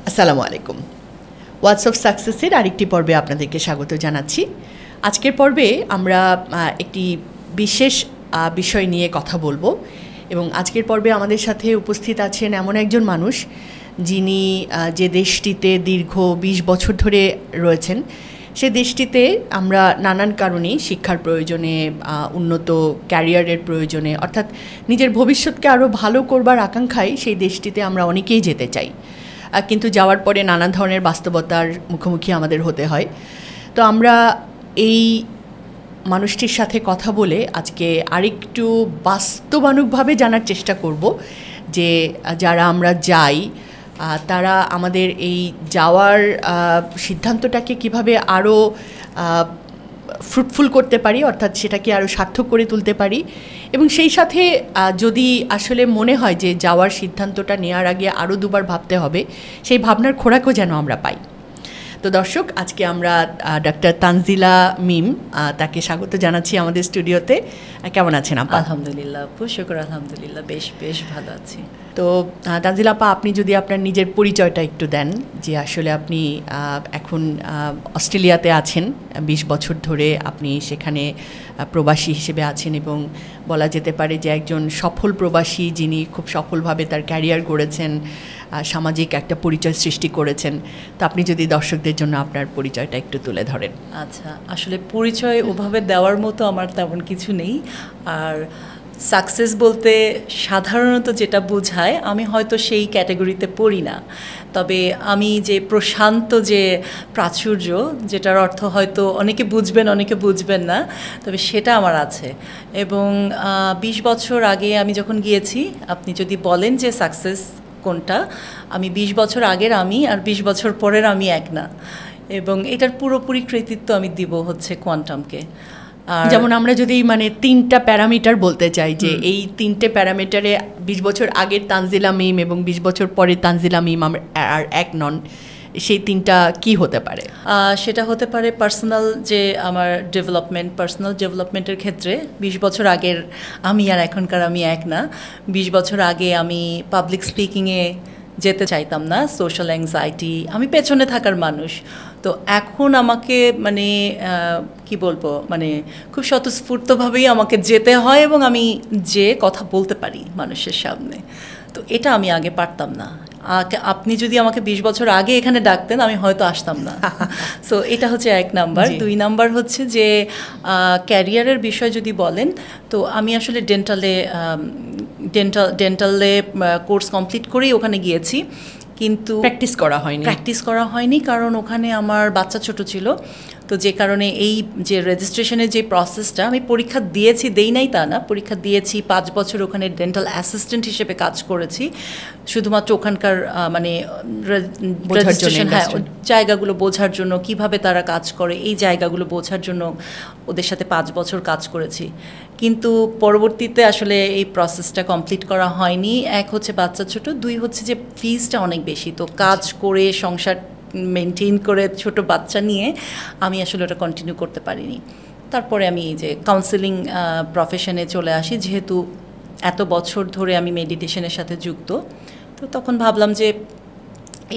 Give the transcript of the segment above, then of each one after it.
আসসালামু আলাইকুম। Words of সাকসেসের আরেকটি পর্বে আপনাদেরকে স্বাগত জানাচ্ছি। আজকের পর্বে আমরা একটি বিশেষ বিষয় নিয়ে কথা বলবো এবং আজকের পর্বে আমাদের সাথে উপস্থিত আছেন এমন একজন মানুষ যিনি যে দেশটিতে দীর্ঘ ২০ বছর ধরে রয়েছেন। সে দেশটিতে আমরা নানান কারণেই শিক্ষার প্রয়োজনে, উন্নত ক্যারিয়ারের প্রয়োজনে, অর্থাৎ নিজের ভবিষ্যৎকে আরও ভালো করবার আকাঙ্ক্ষায় সেই দেশটিতে আমরা অনেকেই যেতে চাই, কিন্তু যাওয়ার পরে নানা ধরনের বাস্তবতার মুখোমুখি আমাদের হতে হয়। তো আমরা এই মানুষটির সাথে কথা বলে আজকে আরেকটু বাস্তবানুগভাবে জানার চেষ্টা করব যে যারা আমরা যাই তারা আমাদের এই যাওয়ার সিদ্ধান্তটাকে কিভাবে আরও ফ্রুটফুল করতে পারি, অর্থাৎ সেটাকে আরও সার্থক করে তুলতে পারি। এবং সেই সাথে যদি আসলে মনে হয় যে যাওয়ার সিদ্ধান্তটা নেওয়ার আগে আরও দুবার ভাবতে হবে, সেই ভাবনার খোরাকও যেন আমরা পাই। তো দর্শক, আজকে আমরা ডক্টর তানজিলা মিম তাকে স্বাগত জানাচ্ছি আমাদের স্টুডিওতে। কেমন আছেন আপা? আলহামদুলিল্লাহ, শুকর আলহামদুলিল্লাহ, বেশ ভালো আছি। তো তানজিলা আপা, আপনি যদি আপনার নিজের পরিচয়টা একটু দেন, যে আসলে আপনি এখন অস্ট্রেলিয়াতে আছেন, ২০ বছর ধরে আপনি সেখানে প্রবাসী হিসেবে আছেন এবং বলা যেতে পারে যে একজন সফল প্রবাসী যিনি খুব সফলভাবে তার ক্যারিয়ার গড়েছেন, সামাজিক একটা পরিচয় সৃষ্টি করেছেন। তো আপনি যদি দর্শকদের জন্য আপনার পরিচয়টা একটু তুলে ধরেন। আচ্ছা, আসলে পরিচয় ওভাবে দেওয়ার মতো আমার তেমন কিছু নেই। আর সাকসেস বলতে সাধারণত যেটা বোঝায়, আমি হয়তো সেই ক্যাটাগরিতে পড়ি না। তবে আমি যে প্রশান্ত যে প্রাচুর্য, যেটার অর্থ হয়তো অনেকে বুঝবেন অনেকে বুঝবেন না, তবে সেটা আমার আছে। এবং ২০ বছর আগে আমি যখন গিয়েছি, আপনি যদি বলেন যে সাকসেস কোনটা, আমি ২০ বছর আগের আমি আর ২০ বছর পরের আমি এক না। এবং এটার পুরোপুরি কৃতিত্ব আমি দিব হচ্ছে কোয়ান্টামকে। যেমন আমরা যদি মানে ৩টা প্যারামিটার বলতে চাই, যে এই ৩টে প্যারামিটারে ২০ বছর আগের তানজিলা মিম এবং ২০ বছর পরে তানজিলা মিম আর এক নন, সেই ৩টা কি হতে পারে? সেটা হতে পারে পার্সোনাল, যে আমার পার্সোনাল ডেভেলপমেন্টের ক্ষেত্রে ২০ বছর আগের আমি আর এখনকার আমি এক না। ২০ বছর আগে আমি পাবলিক স্পিকিংয়ে যেতে চাইতাম না, সোশ্যাল অ্যাংজাইটি, আমি পেছনে থাকার মানুষ। তো এখন আমাকে মানে কি বলবো, মানে খুব স্বতঃস্ফূর্তভাবেই আমাকে যেতে হয় এবং আমি যে কথা বলতে পারি মানুষের সামনে। তো এটা আমি আগে পারতাম না। আপনি যদি আমাকে ২০ বছর আগে এখানে ডাকতেন, আমি হয়তো আসতাম না। সো এটা হচ্ছে ১ নাম্বার। ২ নাম্বার হচ্ছে যে ক্যারিয়ারের বিষয় যদি বলেন, তো আমি আসলে ডেন্টালে কোর্স কমপ্লিট করেই ওখানে গিয়েছি, কিন্তু প্র্যাকটিস করা হয়নি কারণ ওখানে আমার বাচ্চা ছোট ছিল। তো যে কারণে এই যে রেজিস্ট্রেশনের যে প্রসেসটা, আমি পরীক্ষা দিয়েছি, দেই নাই তা না, পরীক্ষা দিয়েছি, ৫ বছর ওখানে ডেন্টাল অ্যাসিস্ট্যান্ট হিসেবে কাজ করেছি, শুধুমাত্র ওখানকার মানে রেজিস্ট্রেশন, হ্যাঁ, জায়গাগুলো বোঝার জন্য, কিভাবে তারা কাজ করে এই জায়গাগুলো বোঝার জন্য ওদের সাথে ৫ বছর কাজ করেছি। কিন্তু পরবর্তীতে আসলে এই প্রসেসটা কমপ্লিট করা হয়নি। এক হচ্ছে বাচ্চা ছোট, ২ হচ্ছে যে ফিজটা অনেক বেশি। তো কাজ করে সংসার মেনটেন করে ছোট বাচ্চা নিয়ে আমি আসলে ওটা কন্টিনিউ করতে পারিনি। তারপরে আমি এই যে কাউন্সেলিং প্রফেশনে চলে আসি, যেহেতু এত বছর ধরে আমি মেডিটেশনের সাথে যুক্ত। তো তখন ভাবলাম যে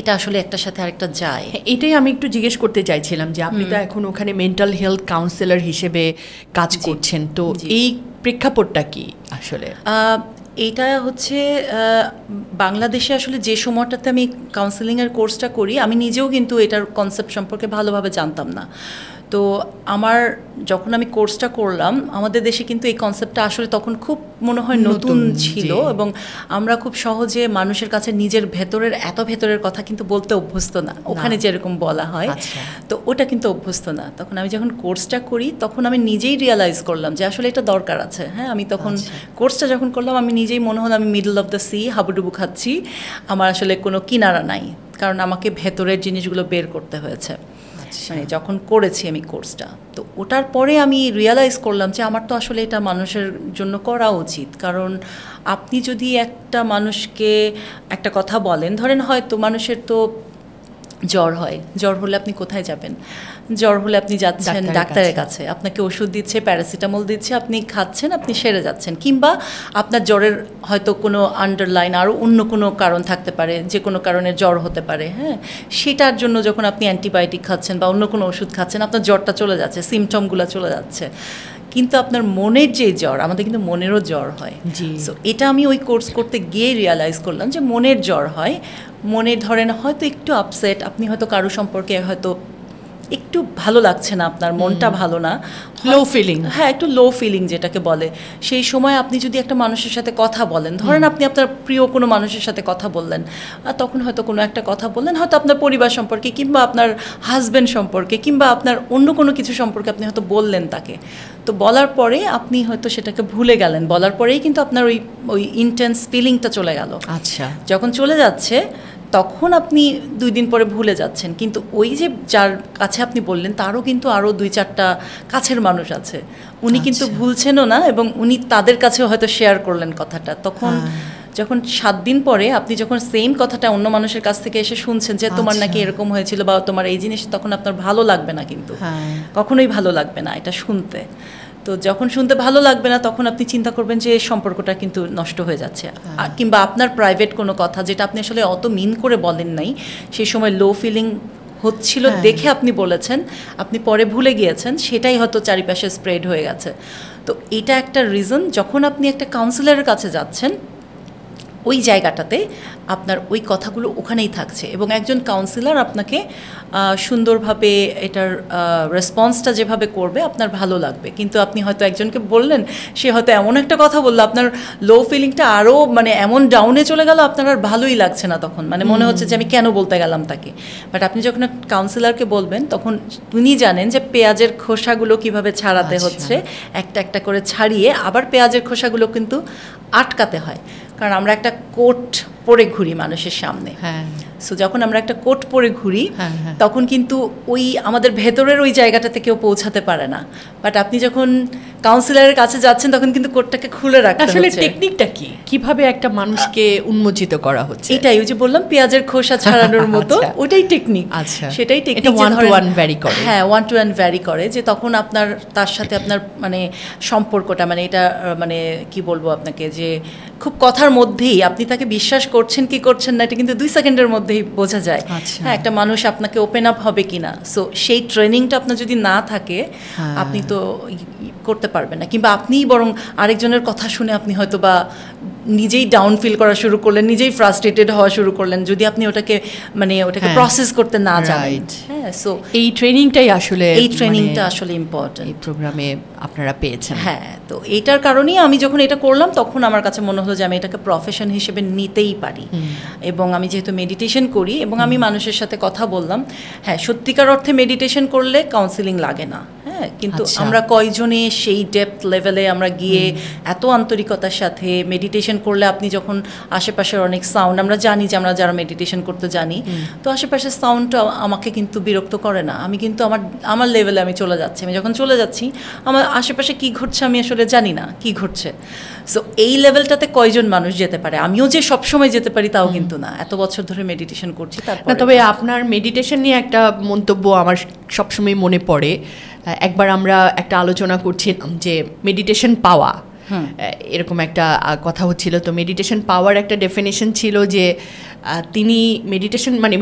এটা আসলে একটার সাথে আরেকটা যায়। এটাই আমি একটু জিজ্ঞেস করতে চাইছিলাম যে আপনি তো এখন ওখানে মেন্টাল হেলথ কাউন্সিলর হিসেবে কাজ করছেন, তো এই প্রেক্ষাপটটা কি আসলে? এইটা হচ্ছে বাংলাদেশে আসলে যে সময়টাতে আমি কাউন্সেলিংয়ের কোর্সটা করি, আমি নিজেও কিন্তু এটার কনসেপ্ট সম্পর্কে ভালোভাবে জানতাম না। তো আমার যখন আমি কোর্সটা করলাম, আমাদের দেশে কিন্তু এই কনসেপ্টটা আসলে তখন খুব মনে হয় নতুন ছিল এবং আমরা খুব সহজে মানুষের কাছে নিজের ভেতরের কথা কিন্তু বলতে অভ্যস্ত না, ওখানে যেরকম বলা হয়। তো ওটা কিন্তু অভ্যস্ত না। তখন আমি যখন কোর্সটা করি, তখন আমি নিজেই রিয়ালাইজ করলাম যে আসলে এটা দরকার আছে। হ্যাঁ, আমি তখন কোর্সটা যখন করলাম, আমি নিজেই মনে হলো আমি মিডল অফ দ্য সি হাবুডুবু খাচ্ছি, আমার আসলে কোনো কিনারা নাই, কারণ আমাকে ভেতরের জিনিসগুলো বের করতে হয়েছে। মানে যখন করেছি আমি কোর্সটা, তো ওটার পরে আমি রিয়ালাইজ করলাম যে আমার তো আসলে এটা মানুষের জন্য করা উচিত। কারণ আপনি যদি একটা মানুষকে একটা কথা বলেন, ধরেন হয়তো মানুষের তো জ্বর হয়, জ্বর হলে আপনি কোথায় যাবেন? জ্বর হলে আপনি যাচ্ছেন ডাক্তারের কাছে, আপনাকে ওষুধ দিচ্ছে, প্যারাসিটামল দিচ্ছে, আপনি খাচ্ছেন, আপনি সেরে যাচ্ছেন। কিংবা আপনার জ্বরের হয়তো কোনো আন্ডারলাইন আরও অন্য কোনো কারণ থাকতে পারে, যে কোনো কারণে জ্বর হতে পারে, হ্যাঁ, সেটার জন্য যখন আপনি অ্যান্টিবায়োটিক খাচ্ছেন বা অন্য কোনো ওষুধ খাচ্ছেন, আপনার জ্বরটা চলে যাচ্ছে, সিমটমগুলো চলে যাচ্ছে। কিন্তু আপনার মনের যে জ্বর, আমাদের কিন্তু মনেরও জ্বর হয়। সো এটা আমি ওই কোর্স করতে গিয়ে রিয়ালাইজ করলাম যে মনের জ্বর হয়। মনের ধরেন হয়তো একটু আপসেট, আপনি হয়তো কারো সম্পর্কে হয়তো একটু ভালো লাগছে না, আপনার মনটা ভালো না, লো ফিলিং, হ্যাঁ একটু লো ফিলিং যেটাকে বলে, সেই সময় আপনি যদি একটা মানুষের সাথে কথা বলেন, ধরেন আপনি আপনার প্রিয় কোনো মানুষের সাথে কথা বললেন, তখন হয়তো কোনো একটা কথা বললেন, হয়তো আপনার পরিবার সম্পর্কে কিংবা আপনার হাজব্যান্ড সম্পর্কে কিংবা আপনার অন্য কোনো কিছু সম্পর্কে আপনি হয়তো বললেন তাকে, তো বলার পরে আপনি হয়তো সেটাকে ভুলে গেলেন, বলার পরেই কিন্তু আপনার ওই ইন্টেন্স ফিলিংটা চলে গেল। আচ্ছা, যখন চলে যাচ্ছে তখন আপনি 2 দিন পরে ভুলে যাচ্ছেন, কিন্তু ওই যে যার কাছে আপনি বললেন তারও কিন্তু আরও 2-4টা কাছের মানুষ আছে, উনি কিন্তু ভুলছেনও না এবং উনি তাদের কাছেও হয়তো শেয়ার করলেন কথাটা। তখন যখন 7 দিন পরে আপনি যখন সেম কথাটা অন্য মানুষের কাছ থেকে এসে শুনছেন যে তোমার নাকি এরকম হয়েছিল বা তোমার এই জিনিস, তখন আপনার ভালো লাগবে না, কিন্তু কখনোই ভালো লাগবে না এটা শুনতে। তো যখন শুনতে ভালো লাগবে না তখন আপনি চিন্তা করবেন যে সম্পর্কটা কিন্তু নষ্ট হয়ে যাচ্ছে, কিংবা আপনার প্রাইভেট কোনো কথা যেটা আপনি আসলে অত মিন করে বলেন নাই, সেই সময় লো ফিলিং হচ্ছিল দেখে আপনি বলেছেন, আপনি পরে ভুলে গিয়েছেন, সেটাই হয়তো চারিপাশে স্প্রেড হয়ে গেছে। তো এটা একটা রিজন, যখন আপনি একটা কাউন্সিলরের কাছে যাচ্ছেন ওই জায়গাটাতে আপনার ওই কথাগুলো ওখানেই থাকছে এবং একজন কাউন্সিলর আপনাকে সুন্দরভাবে এটার রেসপন্সটা যেভাবে করবে আপনার ভালো লাগবে। কিন্তু আপনি হয়তো একজনকে বললেন, সে হয়তো এমন একটা কথা বললো, আপনার লো ফিলিংটা আরও মানে এমন ডাউনে চলে গেল, আপনার আর ভালোই লাগছে না, তখন মানে মনে হচ্ছে যে আমি কেন বলতে গেলাম তাকে। বাট আপনি যখন কাউন্সিলরকে বলবেন তখন উনি জানেন যে পেঁয়াজের খোসাগুলো কিভাবে ছাড়াতে হচ্ছে, একটা একটা করে ছাড়িয়ে আবার পেঁয়াজের খোসাগুলো কিন্তু আটকাতে হয়, কারণ আমরা একটা কোট পরে ঘুরি মানুষের সামনে। সো যখন আমরা একটা কোট পরে ঘুরি তখন কিন্তু ওই আমাদের ভেতরের ওই জায়গাটাতে কেউ পৌঁছাতে পারে না। বাট আপনি যখন কাউন্সিলরের কাছে যাচ্ছেন তখন কিন্তু কোটটাকে খুলে রাখতে হচ্ছে। আসলে টেকনিকটা কি, কিভাবে একটা মানুষকে উন্মোচিত করা হচ্ছে? এটাই ওই যে বললাম পেঁয়াজের খোসা ছাড়ানোর মতো, ওটাই টেকনিক। আচ্ছা, সেটাই technique. One two one vary করে। হ্যাঁ, 1 to 1 ভ্যারি করে, যে তখন আপনার তার সাথে আপনার মানে সম্পর্কটা মানে এটা মানে কি বলবো আপনাকে, যে খুব কথার মধ্যেই আপনি তাকে বিশ্বাস করছেন কি করছেন না এটা কিন্তু 2 সেকেন্ডের মধ্যেই বোঝা যায়। হ্যাঁ, একটা মানুষ আপনাকে ওপেন আপ হবে কিনা। সো সেই ট্রেনিংটা আপনার যদি না থাকে আপনি তো করতে পারবেন না, কিংবা আপনিই বরং আরেকজনের কথা শুনে আপনি হয়তো বা নিজেই ডাউন ফিল করা শুরু করলেন, নিজেই ফ্রাস্ট্রেটেড হওয়া শুরু করলেন, যদি আপনি ওটাকে প্রসেস করতে না জানেন। হ্যাঁ, সো এই ট্রেনিংটা আসলে ইম্পর্টেন্ট, এই প্রোগ্রামে আপনারা পেয়েছেন। হ্যাঁ, তো এইটার কারণেই আমি যখন এটা করলাম তখন আমার কাছে মনে হলো যে আমি এটাকে প্রফেশন হিসেবে নিতেই পারি। এবং আমি যেহেতু মেডিটেশন করি এবং আমি মানুষের সাথে কথা বললাম, হ্যাঁ সত্যিকার অর্থে মেডিটেশন করলে কাউন্সিলিং লাগে না। হ্যাঁ, কিন্তু আমরা কয়জনে সেই ডেপথ লেভেলে আমরা গিয়ে এত আন্তরিকতার সাথে মেডিটেশন করলে, আপনি যখন আশেপাশের অনেক সাউন্ড, আমরা জানি যে আমরা যারা মেডিটেশন করতে জানি, তো আশেপাশের সাউন্ডটা আমাকে কিন্তু বিরক্ত করে না, আমি কিন্তু আমার লেভেলে আমি চলে যাচ্ছি। আমি যখন চলে যাচ্ছি আমার আশেপাশে কি ঘটছে আমি আসলে জানি না কি ঘটছে। সো এই লেভেলটাতে কয়জন মানুষ যেতে পারে? আমিও যে সবসময় যেতে পারি তাও কিন্তু না, এত বছর ধরে মেডিটেশন করছি। তারপর তবে আপনার মেডিটেশন নিয়ে একটা মন্তব্য আমার সবসময় মনে পড়ে। একবার আমরা একটা আলোচনা করছিলাম যে মেডিটেশন পাওয়া, এরকম একটা কথা হচ্ছিল। তো মেডিটেশন পাওয়ার একটা ডেফিনেশন ছিল যে তিনি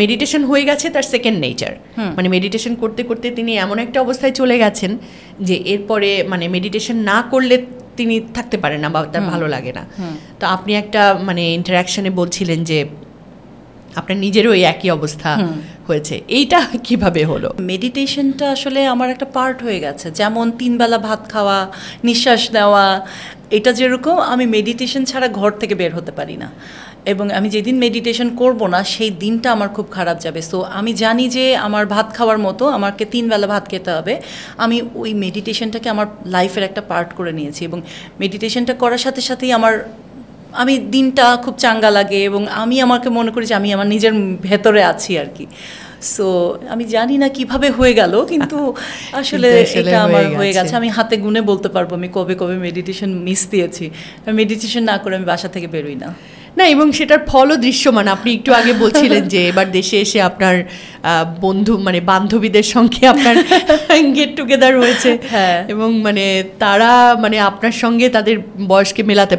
মেডিটেশন হয়ে গেছে তার সেকেন্ড নেচার, মানে মেডিটেশন করতে করতে তিনি এমন একটা অবস্থায় চলে গেছেন যে এরপরে মানে মেডিটেশন না করলে তিনি থাকতে পারেন না বা তার ভালো লাগে না। তো আপনি একটা মানে ইন্টারাকশনে বলছিলেন যে আপনার নিজেরও এই একই অবস্থা হয়েছে, এইটা কিভাবে হলো? মেডিটেশনটা আসলে আমার একটা পার্ট হয়ে গেছে, যেমন 3 বেলা ভাত খাওয়া, নিঃশ্বাস নেওয়া, এটা যেরকম আমি মেডিটেশন ছাড়া ঘর থেকে বের হতে পারি না। এবং আমি যেদিন মেডিটেশন করব না সেই দিনটা আমার খুব খারাপ যাবে। সো আমি জানি যে আমার ভাত খাওয়ার মতো আমাকে 3 বেলা ভাত খেতে হবে। আমি ওই মেডিটেশনটাকে আমার লাইফের একটা পার্ট করে নিয়েছি এবং মেডিটেশনটা করার সাথে সাথেই আমি দিনটা খুব চাঙ্গা লাগে এবং আমি আমাকে মনে করি যে আমি আমার নিজের ভেতরে আছি আর কি। সো আমি জানি না কিভাবে হয়ে গেল, কিন্তু আসলে এটা আমার হয়ে গেছে। আমি হাতে গুনে বলতে পারবো আমি কবে কবে মেডিটেশন মিস দিয়েছি। মেডিটেশন না করে আমি বাসা থেকে বেরোই না। না, এবং সেটার ফলও দৃশ্যমান। আপনি একটু আগে বলছিলেন যে এবার দেশে এসে আপনার বন্ধু মানে বান্ধবীদের সঙ্গে আপনার গেট টুগেদার হয়েছে, এবং মানে তারা মানে আপনার সঙ্গে তাদের বয়সকে মেলাতে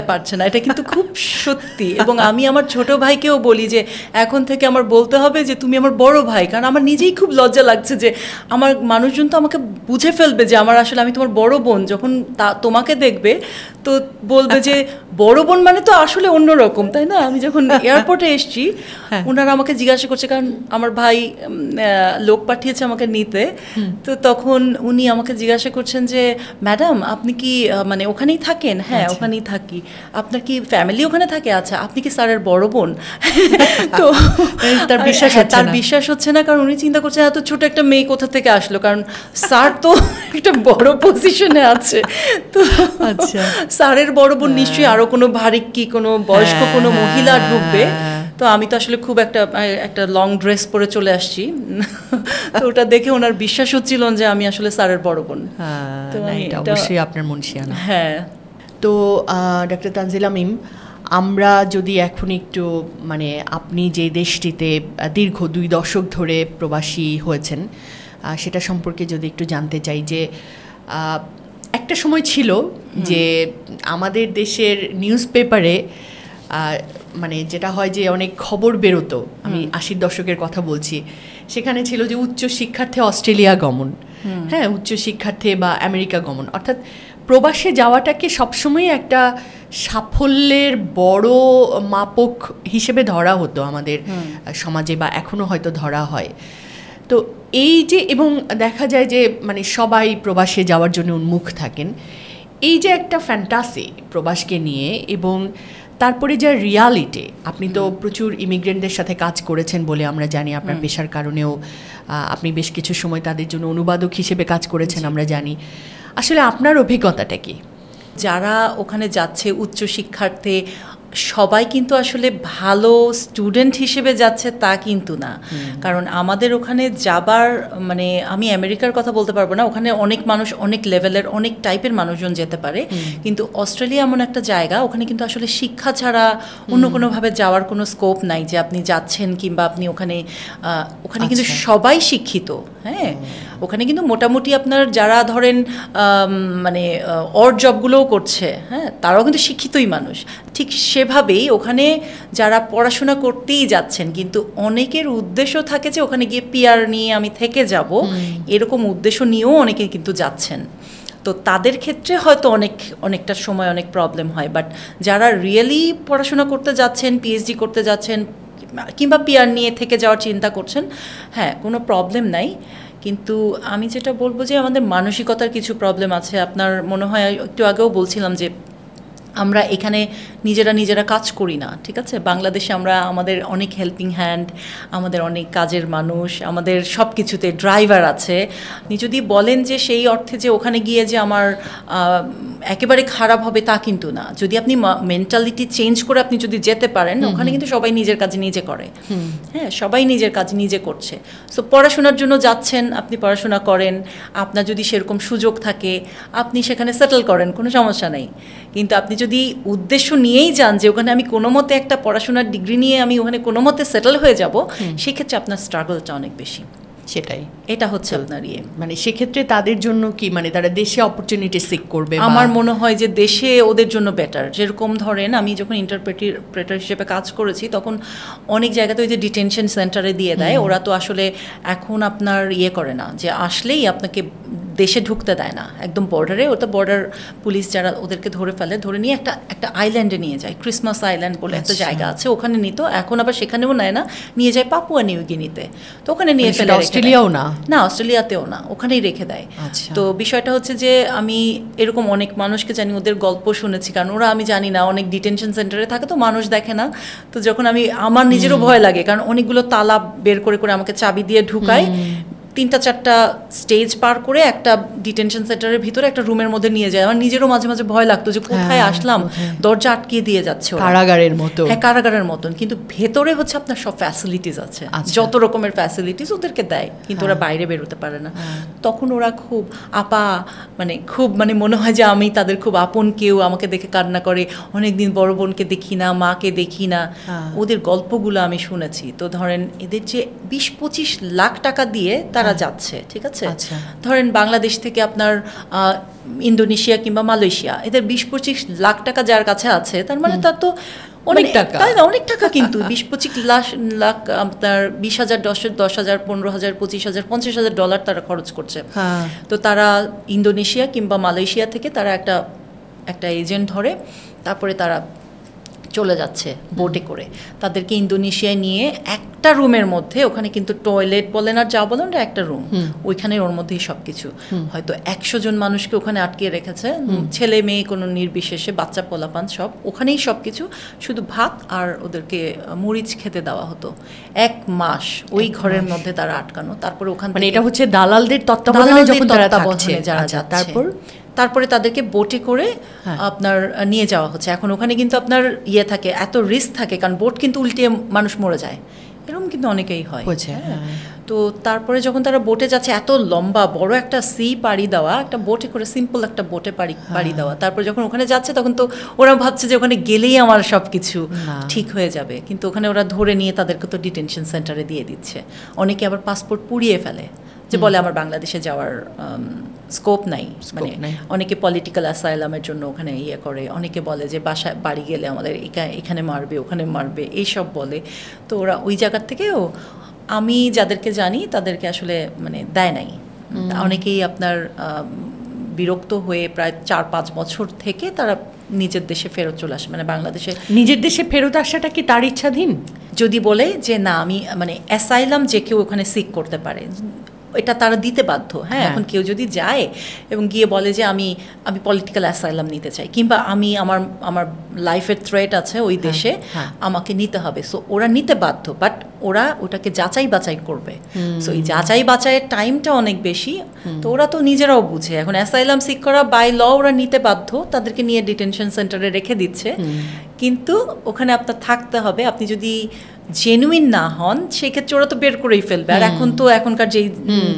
পারছে না, এটা কিন্তু খুব সত্যি। এবং আমি আমার ছোট ভাইকেও বলি যে এখন থেকে আমার বলতে হবে যে তুমি আমার বড় ভাই, কারণ আমার নিজেই খুব লজ্জা লাগছে যে আমার মানুষজন তো আমাকে বুঝে ফেলবে যে আমার আসলে আমি তোমার বড় বোন, যখন তোমাকে দেখবে তো বলবে যে বড় বোন মানে তো আসলে অন্যরকম, তাই না? আমি যখন এয়ারপোর্টে এসেছি ওনারা আমাকে জিজ্ঞাসা করছে, কারণ আমার ভাই লোক পাঠিয়েছে আমাকে নিতে, তো তখন উনি আমাকে জিজ্ঞাসা করছেন যে ম্যাডাম আপনি কি মানে ওখানেই থাকেন? হ্যাঁ ওখানেই থাকি। আপনার কি ফ্যামিলি ওখানে থাকে? আচ্ছা, আপনি কি স্যারের বড় বোন? তো তার বিশ্বাস হচ্ছে না, কারণ উনি চিন্তা করছেন এত ছোট একটা মেয়ে কোথা থেকে আসলো, কারণ স্যার তো একটা বড় পজিশনে আছে। তো আচ্ছা, স্যারের বড় বোন নিশ্চয়ই আরো কোনো ভারী কি কোনো বয়স্ক কোনো মহিলা ঢুকবে। তো আমি তো আসলে খুব একটা লং ড্রেস পরে চলে আসছি, তো ওটা দেখে ওনার বিশ্বাস হচ্ছিল যে আমি আসলে স্যারের বড় বোন। তো এটা অবশ্যই আপনার মনসিয়ানা। হ্যাঁ। তো ডক্টর তানজিলা মিম, আমরা যদি এখন একটু মানে আপনি যে দেশটিতে দীর্ঘ 2 দশক ধরে প্রবাসী হয়েছেন সেটা সম্পর্কে যদি একটু জানতে চাই, যে একটা সময় ছিল যে আমাদের দেশের নিউজ পেপারে মানে যেটা হয় যে অনেক খবর বেরোতো, আমি 80-র দশকের কথা বলছি, সেখানে ছিল যে উচ্চ শিক্ষার্থে অস্ট্রেলিয়া গমন, হ্যাঁ উচ্চ শিক্ষার্থে বা আমেরিকা গমন, অর্থাৎ প্রবাসে যাওয়াটাকে সবসময় একটা সাফল্যের বড় মাপক হিসেবে ধরা হতো আমাদের সমাজে, বা এখনও হয়তো ধরা হয়। তো এই যে, এবং দেখা যায় যে মানে সবাই প্রবাসে যাওয়ার জন্য উন্মুখ থাকেন, এই যে একটা ফ্যান্টাসি প্রবাসকে নিয়ে, এবং তারপরে যা রিয়ালিটি, আপনি তো প্রচুর ইমিগ্রেন্টদের সাথে কাজ করেছেন বলে আমরা জানি, আপনার পেশার কারণেও আপনি বেশ কিছু সময় তাদের জন্য অনুবাদক হিসেবে কাজ করেছেন আমরা জানি। আসলে আপনার অভিজ্ঞতাটা কি? যারা ওখানে যাচ্ছে উচ্চ শিক্ষার্থে সবাই কিন্তু আসলে ভালো স্টুডেন্ট হিসেবে যাচ্ছে তা কিন্তু না, কারণ আমাদের ওখানে যাবার মানে আমি আমেরিকার কথা বলতে পারবো না, ওখানে অনেক মানুষ অনেক লেভেলের অনেক টাইপের মানুষজন যেতে পারে, কিন্তু অস্ট্রেলিয়া এমন একটা জায়গা ওখানে কিন্তু আসলে শিক্ষা ছাড়া অন্য কোনোভাবে যাওয়ার কোনো স্কোপ নাই যে আপনি যাচ্ছেন কিংবা আপনি ওখানে কিন্তু সবাই শিক্ষিত। হ্যাঁ, ওখানে কিন্তু মোটামুটি আপনার যারা ধরেন মানে অড জবগুলোও করছে, হ্যাঁ তারাও কিন্তু শিক্ষিতই মানুষ। ঠিক সেভাবেই ওখানে যারা পড়াশোনা করতেই যাচ্ছেন, কিন্তু অনেকের উদ্দেশ্য থাকে যে ওখানে গিয়ে পিআর নিয়ে আমি থেকে যাব, এরকম উদ্দেশ্য নিয়েও অনেকে কিন্তু যাচ্ছেন। তো তাদের ক্ষেত্রে হয়তো অনেকটা সময় অনেক প্রবলেম হয়, বাট যারা রিয়েলি পড়াশোনা করতে যাচ্ছেন, পিএইচডি করতে যাচ্ছেন কিংবা পিআর নিয়ে থেকে যাওয়ার চিন্তা করছেন, হ্যাঁ কোনো প্রবলেম নাই। কিন্তু আমি যেটা বলবো যে আমাদের মানসিকতার কিছু প্রবলেম আছে। আপনার মনে হয় একটু আগেও বলছিলাম যে আমরা এখানে নিজেরা কাজ করি না, ঠিক আছে? বাংলাদেশে আমরা আমাদের অনেক হেল্পিং হ্যান্ড, আমাদের অনেক কাজের মানুষ, আমাদের সব কিছুতে ড্রাইভার আছে। আপনি যদি বলেন যে সেই অর্থে যে ওখানে গিয়ে যে আমার একেবারে খারাপ হবে তা কিন্তু না। যদি আপনি মেন্টালিটি চেঞ্জ করে আপনি যদি যেতে পারেন, ওখানে কিন্তু সবাই নিজের কাজ নিজে করে। হ্যাঁ, সবাই নিজের কাজ নিজে করছে। সো পড়াশোনার জন্য যাচ্ছেন, আপনি পড়াশোনা করেন, আপনার যদি সেরকম সুযোগ থাকে আপনি সেখানে সেটেল করেন, কোনো সমস্যা নেই। কিন্তু আপনি যদি উদ্দেশ্য নিয়েই যান যে ওখানে আমি কোনো মতে একটা পড়াশোনার ডিগ্রি নিয়ে আমি ওখানে কোনো মতে সেটেল হয়ে যাব, সেক্ষেত্রে আপনার স্ট্রাগলটা অনেক বেশি। সেটাই, এটা হচ্ছে আপনার মানে সেক্ষেত্রে তাদের জন্য কি মানে তারা দেশে অপরচুনিটি সিক করবে? আমার মনে হয় যে দেশে ওদের জন্য বেটার। যেরকম ধরেন আমি যখন ইন্টারপ্রেটার হিসেবে কাজ করেছি তখন অনেক জায়গাতে ওই যে ডিটেনশন সেন্টারে দিয়ে দেয়, ওরা তো আসলে এখন আপনার করে না যে আসলেই আপনাকে দেশে ঢুকতে দেয় না, একদম বর্ডারে। ওটা বর্ডার পুলিশ যারা ওদেরকে ধরে ফেলে, ধরে নিয়ে একটা আইল্যান্ডে নিয়ে যায়, ক্রিসমাস আইল্যান্ড বলে একটা জায়গা আছে, ওখানে নিত। এখন আবার সেখানেও নেয় না, নিয়ে যায় পাপুয়া নিউ গিনিতে। তো ওখানে নিয়ে ফেলে, অস্ট্রেলিয়াও না, অস্ট্রেলিয়াতেও না, ওখানেই রেখে দেয়। তো বিষয়টা হচ্ছে যে আমি এরকম অনেক মানুষকে জানি, ওদের গল্প শুনেছি, কারণ ওরা আমি জানি না অনেক ডিটেনশন সেন্টারে থাকে তো মানুষ দেখে না। তো যখন আমার নিজেরও ভয় লাগে, কারণ অনেকগুলো তালা বের করে আমাকে চাবি দিয়ে ঢুকায়, 3-4টা স্টেজ পার করে একটা ডিটেনশন সেন্টারের ভিতরে একটা রুমের মধ্যে নিয়ে যায়। আমার নিজেরও মাঝে মাঝে ভয় লাগতো যে কোথায় আসলাম, দরজা আটকিয়ে দিয়ে যাচ্ছে, কারাগারের মতো। হ্যাঁ, কারাগারের মতন, কিন্তু ভেতরে হচ্ছে আপনার সব ফ্যাসিলিটিস আছে, যত রকমের ফ্যাসিলিটিস ওদেরকে দেয়, কিন্তু ওরা বাইরে বেরোতে পারে না। তখন ওরা খুব খুব মনে হয় যে আমি তাদের খুব আপন কেউ, আমাকে দেখে কান্না করে, অনেকদিন বড় বোনকে দেখি না, মাকে দেখি না। ওদের গল্পগুলো আমি শুনেছি। তো ধরেন এদের যে 20-25 লাখ টাকা দিয়ে তারা যাচ্ছে, ঠিক আছে, ধরেন বাংলাদেশ থেকে আপনার ইন্দোনেশিয়া কিংবা মালয়েশিয়া, এদের 20-25 লাখ টাকা যার কাছে আছে, তার মানে তার তো অনেক টাকা, তাই না? অনেক টাকা, কিন্তু 20-25 লাখ আপনার 20,000, 10,000, 15,000, 25,000, $50,000 তারা খরচ করছে। তো তারা ইন্দোনেশিয়া কিংবা মালয়েশিয়া থেকে তারা একটা এজেন্ট ধরে, তারপরে তারা চলে যাচ্ছে বোটে করে, তাদেরকে ইন্দোনেশিয়ায় নিয়ে একটা রুমের মধ্যে, ওখানে কিন্তু টয়লেট বলেন আর যা বলেন, একটা রুম, ওইখানে ওর মধ্যেই সব কিছু, হয়তো 100 জন মানুষকে ওখানে আটকিয়ে রেখেছে, ছেলে মেয়ে কোনো নির্বিশেষে, বাচ্চা পোলাপান সব ওখানেই, সব কিছু, শুধু ভাত আর ওদেরকে মরিচ খেতে দেওয়া হতো। 1 মাস ওই ঘরের মধ্যে তারা আটকানো। তারপরে ওখান থেকে, এটা হচ্ছে দালালদের তত্ত্বাবধানে যখন তারা থাকছে, যারা তারপরে তাদেরকে বোটে করে আপনার নিয়ে যাওয়া হচ্ছে। এখন ওখানে কিন্তু আপনার থাকে, এত রিস্ক থাকে, কারণ বোট কিন্তু উল্টিয়ে মানুষ মরে যায়, এরকম কিন্তু অনেকেই হয়। তো তারপরে যখন তারা বোটে যাচ্ছে, এত লম্বা বড় একটা পাড়ি দেওয়া, একটা বোটে করে, সিম্পল একটা বোটে পাড়ি দেওয়া, তারপর যখন ওখানে যাচ্ছে তখন তো ওরা ভাবছে যে ওখানে গেলেই আমার সব কিছু ঠিক হয়ে যাবে, কিন্তু ওখানে ওরা ধরে নিয়ে তাদেরকে তো ডিটেনশন সেন্টারে দিয়ে দিচ্ছে। অনেকে আবার পাসপোর্ট পুড়িয়ে ফেলে, যে বলে আমার বাংলাদেশে যাওয়ার স্কোপ নাই, অনেকে পলিটিক্যাল অ্যাসাইলামের জন্য ওখানে করে, অনেকে বলে যে বাড়ি গেলে আমাদের এখানে মারবে, ওখানে মারবে, এইসব বলে। তো ওরা ওই জায়গার থেকেও, আমি যাদেরকে জানি তাদেরকে আসলে দেয় নাই। অনেকেই আপনার বিরক্ত হয়ে প্রায় 4-5 বছর থেকে তারা নিজের দেশে ফেরত চলে আসে। বাংলাদেশে নিজের দেশে ফেরত আসাটা কি তার ইচ্ছাধীন? যদি বলে যে না, আমি অ্যাসাইলাম যে কেউ ওখানে সিক করতে পারে, এটা তারা দিতে বাধ্য। হ্যাঁ, এখন কেউ যদি যায় এবং গিয়ে বলে যে আমি পলিটিক্যাল অ্যাসাইলাম নিতে চাই, কিংবা আমি আমার লাইফের থ্রেট আছে ওই দেশে, আমাকে নিতে হবে, সো ওরা নিতে বাধ্য, বাট ওরা ওটাকে যাচাই বাছাই করবে। সো এই যাচাই বাছাইয়ের টাইমটা অনেক বেশি, তো ওরা তো নিজেরাও বুঝে। এখন অ্যাসাইলাম সিক করা বাই ল ওরা নিতে বাধ্য, তাদেরকে নিয়ে ডিটেনশন সেন্টারে রেখে দিচ্ছে, কিন্তু ওখানে আপনার থাকতে হবে। আপনি যদি জেনুইন না হন সেক্ষেত্রে ওরা তো বের করেই ফেলবে। আর এখন তো এখনকার যেই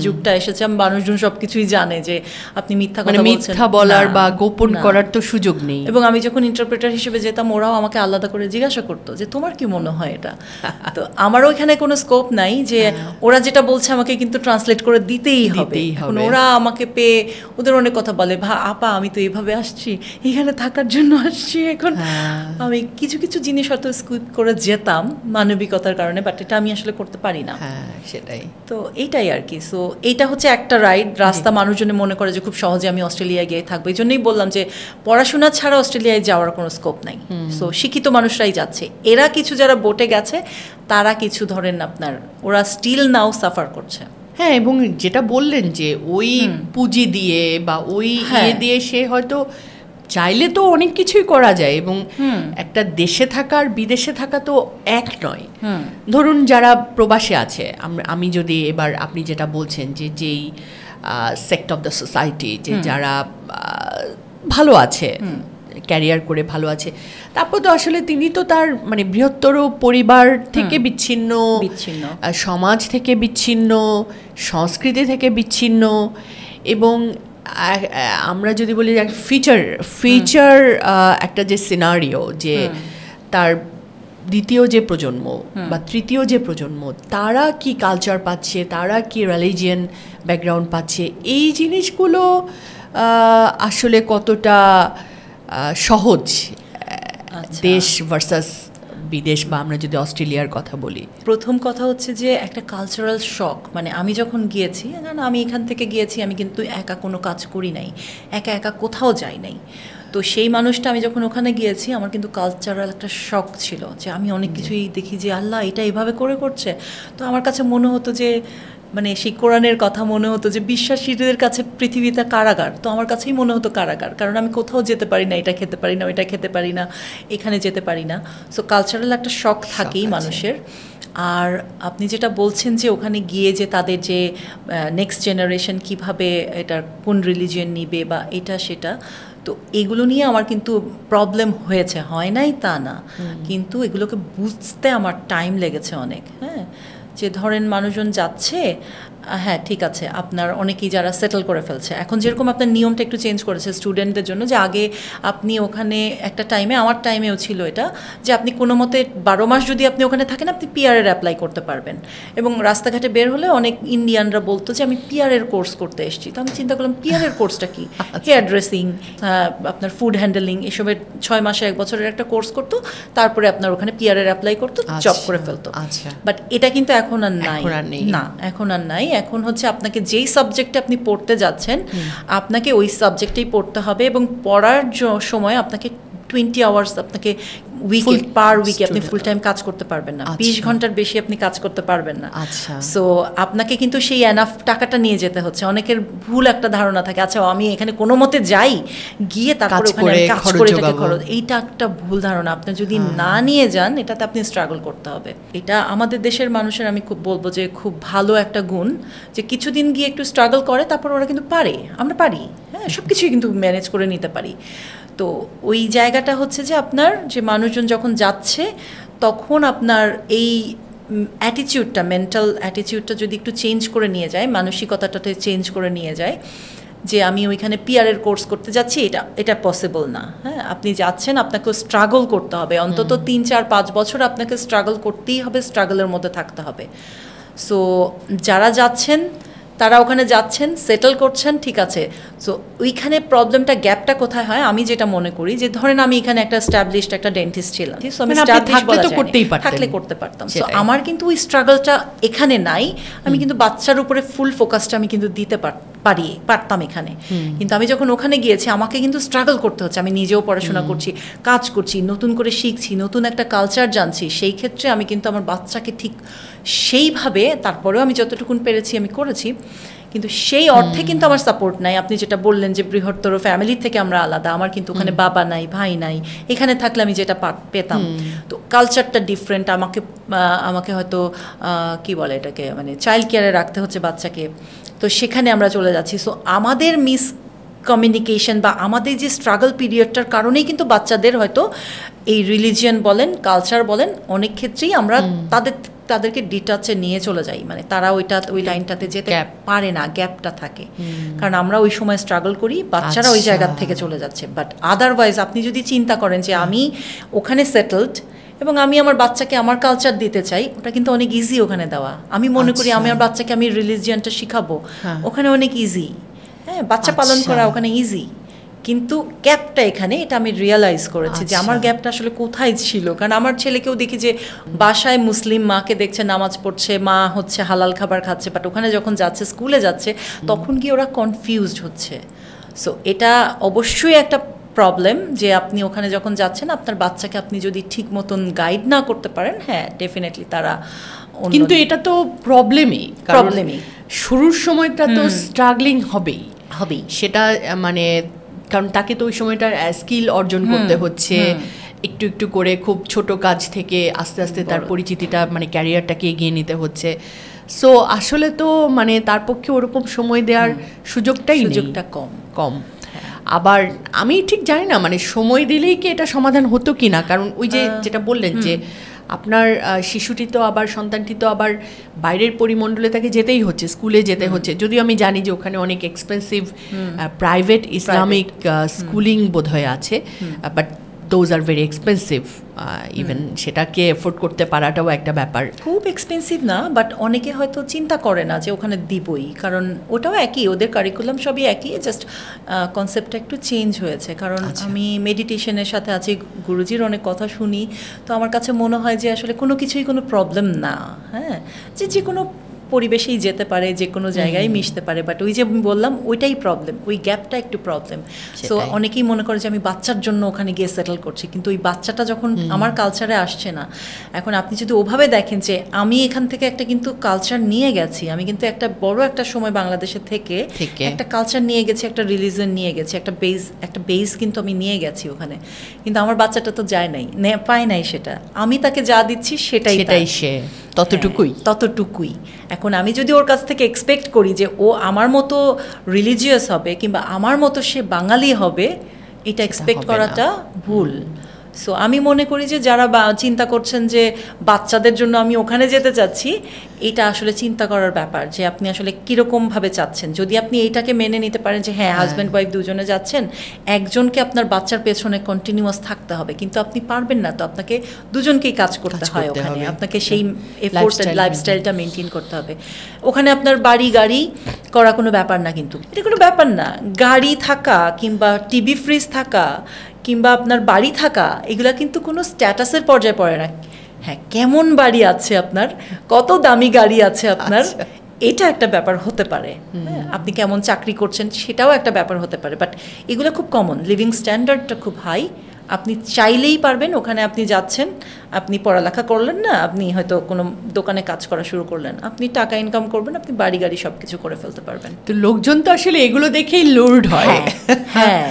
যুগটা এসেছে, মানুষজন সবকিছুই জানে যে আপনি মিথ্যা কথা বলছেন, মিথ্যা বলার বা গোপন করার তো সুযোগ নেই। এবং আমি যখন ইন্টারপ্রেটার হিসেবে যেতাম, ওরাও আমাকে আলাদা করে জিজ্ঞাসা করতো যে তোমার কি মনে হয় এটা। তো আমারও এখানে কোনো স্কোপ নাই যে ওরা যেটা বলছে আমাকে কিন্তু ট্রান্সলেট করে দিতেই হবে। এখন ওরা আমাকে পেয়ে ওদের অনেক কথা বলে, আপা আমি তো এইভাবে আসছি, এখানে থাকার জন্য আসছি। এখন আমি কিছু কিছু জিনিস হয়তো স্কিপ করে যেতাম মানবিকতার কারণে, বাট এটা আমি আসলে করতে পারি না। সেটাই তো এইটাই আর কি। সো এইটা হচ্ছে একটা রাস্তা, মানুষজনে মনে করে যে খুব সহজে আমি অস্ট্রেলিয়ায় গিয়ে থাকবো। এই জন্যই বললাম যে পড়াশোনা ছাড়া অস্ট্রেলিয়ায় যাওয়ার কোনো স্কোপ নাই। সো শিক্ষিত মানুষরাই যাচ্ছে। এরা কিছু যারা বোটে গেছে তারা কিছু ধরেন আপনার, ওরা স্টিল নাও সাফার করছে। হ্যাঁ, এবং যেটা বললেন যে ওই পুঁজি দিয়ে বা ওই দিয়ে সে হয়তো চাইলে তো অনেক কিছুই করা যায়, এবং একটা দেশে থাকা আর বিদেশে থাকা তো এক নয়। ধরুন যারা প্রবাসে আছে, আমি যদি এবার আপনি যেটা বলছেন যে যেই সেক্ট অফ দ্য সোসাইটি, যে যারা ভালো আছে, ক্যারিয়ার করে ভালো আছে, তারপর তো আসলে তিনি তো তার বৃহত্তর পরিবার থেকে বিচ্ছিন্ন, সমাজ থেকে বিচ্ছিন্ন, সংস্কৃতি থেকে বিচ্ছিন্ন, এবং আমরা যদি বলি ফিচার একটা যে সিনারিও, যে তার দ্বিতীয় যে প্রজন্ম বা তৃতীয় যে প্রজন্ম, তারা কি কালচার পাচ্ছে, তারা কি রিলিজিয়ান ব্যাকগ্রাউন্ড পাচ্ছে, এই জিনিসগুলো আসলে কতটা সহজ দেশ ভার্সাস বিদেশ, বা আমরা যদি অস্ট্রেলিয়ার কথা বলি। প্রথম কথা হচ্ছে যে একটা কালচারাল শক। আমি যখন গিয়েছি, আমি এখান থেকে গিয়েছি, আমি কিন্তু একা কোনো কাজ করি নাই, একা কোথাও যাই নাই। তো সেই মানুষটা আমি যখন ওখানে গিয়েছি আমার কিন্তু কালচারাল একটা শক ছিল, যে আমি অনেক কিছুই দেখি যে আল্লাহ এটা এইভাবে করছে। তো আমার কাছে মনে হতো যে মানে সেই কোরআনের কথা মনে হতো যে বিশ্বাসীদের কাছে পৃথিবীটা কারাগার, তো আমার কাছেই মনে হতো কারাগার, কারণ আমি কোথাও যেতে পারি না, এটা খেতে পারি না, ওইটা খেতে পারি না, এখানে যেতে পারি না। সো কালচারাল একটা শক থাকেই মানুষের। আর আপনি যেটা বলছেন যে ওখানে গিয়ে যে তাদের যে নেক্সট জেনারেশন কিভাবে এটা কোন রিলিজিয়ন নিবে বা এটা সেটা, তো এগুলো নিয়ে আমার কিন্তু প্রবলেম হয়েছে, হয় নাই তা না, কিন্তু এগুলোকে বুঝতে আমার টাইম লেগেছে অনেক। হ্যাঁ, যে ধরেন মানুষজন যাচ্ছে, হ্যাঁ ঠিক আছে, আপনার অনেকেই যারা সেটেল করে ফেলছে, এখন যেরকম আপনার নিয়মটা একটু চেঞ্জ করেছে স্টুডেন্টদের জন্য, যে আগে আপনি ওখানে একটা টাইমে, আমার টাইমেও ছিল এটা, যে আপনি কোনো মতে 12 মাস যদি আপনি ওখানে থাকেন আপনি পিআরের অ্যাপ্লাই করতে পারবেন। এবং রাস্তাঘাটে বের হলে অনেক ইন্ডিয়ানরা বলতো যে আমি পিআরের কোর্স করতে এসেছি। তো আমি চিন্তা করলাম পিআরের কোর্সটা কি, হেয়ার ড্রেসিং, আপনার ফুড হ্যান্ডেলিং, এসবের 6 মাসে 1 বছরের একটা কোর্স করতো, তারপরে আপনার ওখানে পিআরের অ্যাপ্লাই করতো, জব করে ফেলতো। বাট এটা কিন্তু এখন আর নাই, না এখন আর নাই। এখন হচ্ছে আপনাকে যেই সাবজেক্টে আপনি পড়তে যাচ্ছেন আপনাকে ওই সাবজেক্টেই পড়তে হবে, এবং পড়ার সময় আপনাকে 20 আওয়ার্স আপনাকে উইকে, পার উইকে আপনি ফুল টাইম কাজ করতে পারবেন না, 20 ঘন্টার বেশি আপনি কাজ করতে পারবেন না। সো আপনাকে কিন্তু সেই এনাফ টাকাটা নিয়ে যেতে হচ্ছে। অনেকের ভুল একটা ধারণা থাকে, আচ্ছা আমি এখানে কোনো মতে যাই, গিয়ে তারপরে ওখানে কাজ করে এটাকে খরচ, এইটা একটা ভুল ধারণা। আপনি যদি না নিয়ে যান এটাতে আপনি স্ট্রাগল করতে হবে। এটা আমাদের দেশের মানুষের আমি খুব বলবো যে খুব ভালো একটা গুণ, যে কিছুদিন গিয়ে একটু স্ট্রাগল করে তারপর ওরা কিন্তু পারে, আমরা পারি, হ্যাঁ সব কিছুই কিন্তু ম্যানেজ করে নিতে পারি। তো ওই জায়গাটা হচ্ছে যে আপনার যে মানুষজন যখন যাচ্ছে তখন আপনার এই অ্যাটিটিউডটা, মেন্টাল অ্যাটিটিউডটা যদি একটু চেঞ্জ করে নিয়ে যায়, মানসিকতাটাতে চেঞ্জ করে নিয়ে যায়, যে আমি ওইখানে পিআরের কোর্স করতে যাচ্ছি, এটা পসিবল না। হ্যাঁ, আপনি যাচ্ছেন, আপনাকে স্ট্রাগল করতে হবে, অন্তত 3, 4, 5 বছর আপনাকে স্ট্রাগল করতেই হবে, স্ট্রাগলের মধ্যে থাকতে হবে। সো যারা যাচ্ছেন তারা ওখানে যাচ্ছেন, সেটেল করছেন, ঠিক আছে। সো ওইখানে প্রবলেমটা, গ্যাপটা কোথায় হয় আমি যেটা মনে করি, যে ধরেন আমি এখানে একটা এস্টাবলিশড একটা ডেন্টিস্ট ছিলাম, থাকলে করতে পারতাম। সো আমার কিন্তু ওই স্ট্রাগলটা এখানে নাই, আমি কিন্তু বাচ্চার উপরে ফুল ফোকাসটা আমি কিন্তু দিতে পারতাম এখানে। কিন্তু আমি যখন ওখানে গিয়েছি আমাকে কিন্তু স্ট্রাগল করতে হচ্ছে, আমি নিজেও পড়াশোনা করছি, কাজ করছি, নতুন করে শিখছি, নতুন একটা কালচার জানছি, সেই ক্ষেত্রে আমি কিন্তু আমার বাচ্চাকে ঠিক সেইভাবে, তারপরেও আমি যতটুকুন পেরেছি আমি করেছি, কিন্তু সেই অর্থে কিন্তু আমার সাপোর্ট নাই। আপনি যেটা বললেন যে বৃহত্তর ফ্যামিলির থেকে আমরা আলাদা, আমার কিন্তু ওখানে বাবা নাই, ভাই নাই, এখানে থাকলে আমি যেটা পেতাম, তো কালচারটা ডিফারেন্ট। আমাকে হয়তো কি বলে এটাকে, মানে চাইল্ড কেয়ারে রাখতে হচ্ছে বাচ্চাকে, তো সেখানে আমরা চলে যাচ্ছি। সো আমাদের মিস কমিউনিকেশন বা আমাদের যে স্ট্রাগল পিরিয়ডটার কারণেই কিন্তু বাচ্চাদের হয়তো এই রিলিজিয়ন বলেন, কালচার বলেন, অনেক ক্ষেত্রেই আমরা তাদেরকে ডিটাচে নিয়ে চলে যাই, মানে তারা ওই লাইনটাতে যেতে পারে না, গ্যাপটা থাকে, কারণ আমরা ওই সময় স্ট্রাগল করি, বাচ্চারা ওই জায়গা থেকে চলে যাচ্ছে। বাট আদারওয়াইজ আপনি যদি চিন্তা করেন যে আমি ওখানে সেটেলড এবং আমি আমার বাচ্চাকে আমার কালচার দিতে চাই, ওটা কিন্তু অনেক ইজি ওখানে দেওয়া। আমি মনে করি আমি আমার বাচ্চাকে আমি রিলিজিয়নটা শিখাবো, ওখানে অনেক ইজি। হ্যাঁ, বাচ্চা পালন করা ওখানে ইজি, কিন্তু গ্যাপটা এখানে, এটা আমি রিয়েলাইজ করেছি যে আমার গ্যাপটা আসলে কোথায় ছিল। কারণ আমার ছেলেকেও দেখি যে বাসায় মুসলিম মাকে দেখছে নামাজ পড়ছে, মা হচ্ছে হালাল খাবার খাচ্ছে, বাট ওখানে যখন যাচ্ছে, স্কুলে যাচ্ছে, তখন গিয়ে ওরা কনফিউজড হচ্ছে। সো এটা অবশ্যই একটা প্রবলেম, যে আপনি ওখানে যখন যাচ্ছেন আপনার বাচ্চাকে আপনি যদি ঠিক মতন গাইড না করতে পারেন, হ্যাঁ ডেফিনেটলি তারা, কিন্তু এটা তো প্রবলেমই, শুরুর সময়টা তো স্ট্রাগলিং হবেই, সেটা মানে, কারণ তাকে তো ওই সময়টার স্কিল অর্জন করতে হচ্ছে, একটু একটু করে খুব ছোট কাজ থেকে আস্তে আস্তে তার পরিচিতিটা, মানে ক্যারিয়ারটাকে এগিয়ে নিতে হচ্ছে। সো আসলে তো মানে তার পক্ষে ওরকম সময় দেওয়ার সুযোগটা কম। আবার আমি ঠিক জানি না মানে সময় দিলেই কি এটা সমাধান হতো কি না, কারণ ওই যে যেটা বললেন যে আপনার শিশুটি তো আবার, সন্তানটি তো আবার বাইরের পরিমণ্ডলে তাকে যেতেই হচ্ছে, স্কুলে যেতে হচ্ছে, যদিও আমি জানি যে ওখানে অনেক এক্সপেন্সিভ প্রাইভেট ইসলামিক স্কুলিং বোধহয় আছে, but those are very expensive, even সেটাকে এফোর্ড করতে পারাটাও একটা ব্যাপার। খুব এক্সপেন্সিভ না, বাট অনেকে হয়তো চিন্তা করে না যে ওখানে দিবই, কারণ ওটাও একই, ওদের কারিকুলাম সবই একই, জাস্ট কনসেপ্টটা একটু চেঞ্জ হয়েছে। কারণ আমি মেডিটেশনের সাথে আছি, গুরুজির অনেক কথা শুনি, তো আমার কাছে মনে হয় যে আসলে কোনো কিছুই কোনো প্রবলেম না। হ্যাঁ, যে কোনো পরিবেশেই যেতে পারে, যে কোনো জায়গায় মিশতে পারে, বাট ওই যে আমি বললাম ওইটাই প্রবলেম, ওই গ্যাপটা একটু প্রবলেম। সো অনেকেই মনে করে যে আমি বাচ্চার জন্য ওখানে গিয়ে সেটেল করছি, কিন্তু ওই বাচ্চাটা যখন আমার কালচারে আসছে না। এখন আপনি যদি ওভাবে দেখেন যে আমি এখান থেকে একটা কিন্তু কালচার নিয়ে গেছি, আমি কিন্তু একটা বড় একটা সময় বাংলাদেশে থেকে একটা কালচার নিয়ে গেছি, একটা রিলিজন নিয়ে গেছি, একটা বেস কিন্তু আমি নিয়ে গেছি ওখানে, কিন্তু আমার বাচ্চাটা তো যায় নাই, পায় নাই সেটা। আমি তাকে যা দিচ্ছি সেটাই সে ততটুকুই। এখন আমি যদি ওর কাছ থেকে এক্সপেক্ট করি যে ও আমার মতো রিলিজিয়াস হবে কিংবা আমার মতো সে বাঙালি হবে, এটা এক্সপেক্ট করাটা ভুল। সো আমি মনে করি যে যারা চিন্তা করছেন যে বাচ্চাদের জন্য আমি ওখানে যেতে চাচ্ছি, এটা আসলে চিন্তা করার ব্যাপার যে আপনি আসলে কীরকমভাবে চাচ্ছেন। যদি আপনি এইটাকে মেনে নিতে পারেন যে হ্যাঁ হাজব্যান্ড ওয়াইফ দুজনে যাচ্ছেন, একজনকে আপনার বাচ্চার পেছনে কন্টিনিউয়াস থাকতে হবে, কিন্তু আপনি পারবেন না, তো আপনাকে দুজনকেই কাজ করতে হয় ওখানে, আপনাকে সেই এফোর্ট লাইফস্টাইলটা মেনটেন করতে হবে। ওখানে আপনার বাড়ি গাড়ি করা কোনো ব্যাপার না, কিন্তু এটা কোনো ব্যাপার না। গাড়ি থাকা কিংবা টিভি ফ্রিজ থাকা কিংবা আপনার বাড়ি থাকা, এগুলা কিন্তু কোনো স্ট্যাটাসের পর্যায়ে পড়ে না। হ্যাঁ, কেমন বাড়ি আছে আপনার, কত দামি গাড়ি আছে আপনার, এটা একটা ব্যাপার হতে পারে। আপনি কেমন চাকরি করছেন সেটাও একটা ব্যাপার হতে পারে, বাট এগুলো খুব কমন। লিভিং স্ট্যান্ডার্ডটা খুব হাই। আপনি চাইলেই পারবেন, ওখানে আপনি যাচ্ছেন, আপনি পড়ালেখা করলেন না, আপনি হয়তো কোনো দোকানে কাজ করা শুরু করলেন, আপনি টাকা ইনকাম করবেন, আপনি বাড়ি গাড়ি সব কিছু করে ফেলতে পারবেন। তো লোকজন তো আসলে এগুলো দেখেই লুরড হয়। হ্যাঁ,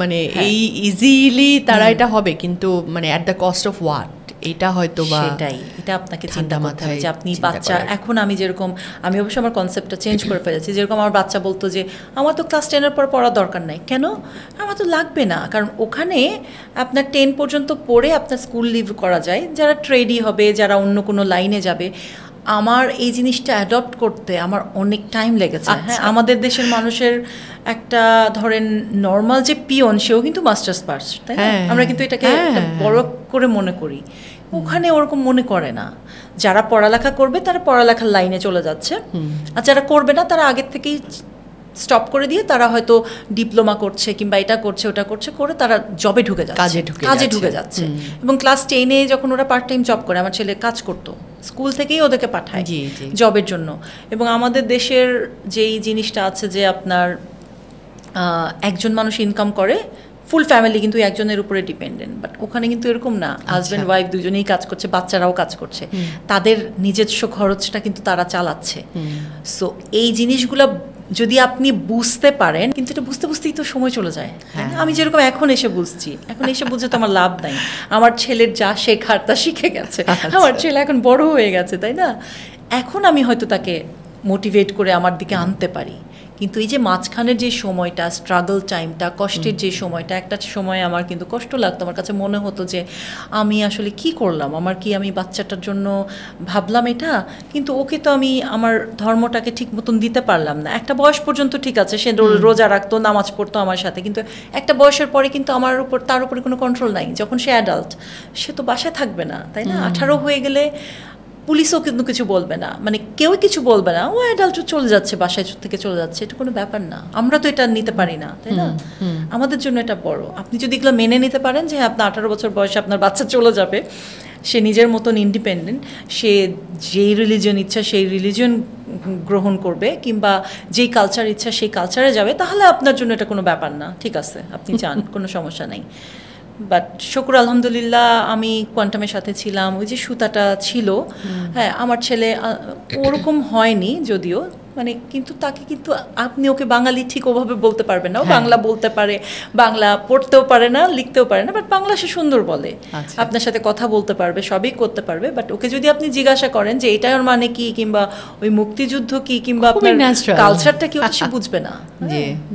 মানে এই ইজিলি তারা এটা হবে, কিন্তু মানে at the cost of what, এটা হয়তো বা সেটাই, এটা আপনাকে চিন্তা করতে হবে যে আপনি বাচ্চা, এখন আমি যেরকম, আমি অবশ্য আমার কনসেপ্টটা চেঞ্জ করে ফেলেছি। যেরকম আমার বাচ্চা বলতো যে আমার তো ক্লাস 10-এর পর পড়ার দরকার নাই, কেন? আমার তো লাগবে না, কারণ ওখানে আপনার 10 পর্যন্ত পড়ে আপনার স্কুল লিভ করা যায়, যারা ট্রেডি হবে, যারা অন্য কোনো লাইনে যাবে। আমার এই জিনিসটা অ্যাডপ্ট করতে আমার অনেক টাইম লেগেছে। হ্যাঁ, আমাদের দেশের মানুষের একটা ধরেন নর্মাল যে পিয়ন, সেও কিন্তু মাস্টার্স পাস, তাই না? আমরা কিন্তু এটাকে বড় করে মনে করি, ওখানে ওরকম মনে করে না। যারা পড়ালেখা করবে তারা পড়ালেখার লাইনে চলে যাচ্ছে, আর যারা করবে না তারা আগের থেকেই স্টপ করে দিয়ে তারা হয়তো ডিপ্লোমা করছে কিংবা এটা করছে ওটা করছে, করে তারা জবে ঢুকে যাচ্ছে, কাজে ঢুকে যাচ্ছে। এবং ক্লাস 10-এ যখন ওরা পার্ট টাইম জব করে, আমার ছেলে কাজ করতো, স্কুল থেকেই ওদেরকে পাঠায় জবের জন্য। এবং আমাদের দেশের যেই জিনিসটা আছে যে আপনার একজন মানুষ ইনকাম করে, ফুল ফ্যামিলি কিন্তু একজনের উপরে ডিপেন্ডেন্ট, বাট ওখানে কিন্তু এরকম না। হাজব্যান্ড ওয়াইফ দুজনেই কাজ করছে, বাচ্চারাও কাজ করছে, তাদের নিজস্ব খরচটা কিন্তু তারা চালাচ্ছে। সো এই জিনিসগুলো যদি আপনি বুঝতে পারেন, কিন্তু এটা বুঝতে বুঝতেই তো সময় চলে যায়। আমি যেরকম এখন এসে বুঝছি, এখন এসে বুঝে তো আমার লাভ নাই। আমার ছেলের যা শেখার তা শিখে গেছে, আমার ছেলে এখন বড় হয়ে গেছে, তাই না? এখন আমি হয়তো তাকে মোটিভেট করে আমার দিকে আনতে পারি, কিন্তু এই যে মাঝখানের যে সময়টা, স্ট্রাগল টাইমটা, কষ্টের যে সময়টা, একটা সময় আমার কিন্তু কষ্ট লাগতো। আমার কাছে মনে হতো যে আমি আসলে কি করলাম, আমি বাচ্চাটার জন্য ভাবলাম এটা, কিন্তু ওকে তো আমি আমার ধর্মটাকে ঠিক মতন দিতে পারলাম না। একটা বয়স পর্যন্ত ঠিক আছে, সে রোজা রাখতো, নামাজ পড়তো আমার সাথে, কিন্তু একটা বয়সের পরে কিন্তু তার উপরে কোনো কন্ট্রোল নাই। যখন সে অ্যাডাল্ট, সে তো বাসায় থাকবে না, তাই না? 18 হয়ে গেলে পুলিশও কিন্তু কিছু বলবে না, মানে কেউ কিছু বলবে না, ও অ্যাডাল্ট চলে যাচ্ছে, বাসায় থেকে চলে যাচ্ছে, এটা কোনো ব্যাপার না। আমরা তো এটা নিতে পারি না, তাই না? আমাদের জন্য এটা বড়। আপনি যদি এগুলো মেনে নিতে পারেন যে আপনার 18 বছর বয়সে আপনার বাচ্চা চলে যাবে, সে নিজের মতন ইন্ডিপেন্ডেন্ট, সে যেই রিলিজিয়ন ইচ্ছা সেই রিলিজিয়ন গ্রহণ করবে, কিংবা যেই কালচার ইচ্ছা সেই কালচারে যাবে, তাহলে আপনার জন্য এটা কোনো ব্যাপার না। ঠিক আছে, আপনি চান, কোনো সমস্যা নেই। বাট শুকর আলহামদুলিল্লাহ আমি কোয়ান্টামের সাথে ছিলাম, ওই যে সুতাটা ছিল। হ্যাঁ, আমার ছেলে ওরকম হয়নি যদিও, মানে কিন্তু তাকে কিন্তু আপনি ওকে বাঙালি ঠিক ওভাবে বলতে পারবেন না। ও বাংলা বলতে পারে, বাংলা পড়তেও পারে না, লিখতেও পারে না, বাট বাংলা সে সুন্দর বলে, আপনার সাথে কথা বলতে পারবে, সবই করতে পারবে। বাট ওকে যদি আপনি জিজ্ঞাসা করেন যে এটার মানে কি, কিংবা ওই মুক্তিযুদ্ধ কি, কিংবা আপনার কালচারটা কি, ওটা সে বুঝবে না।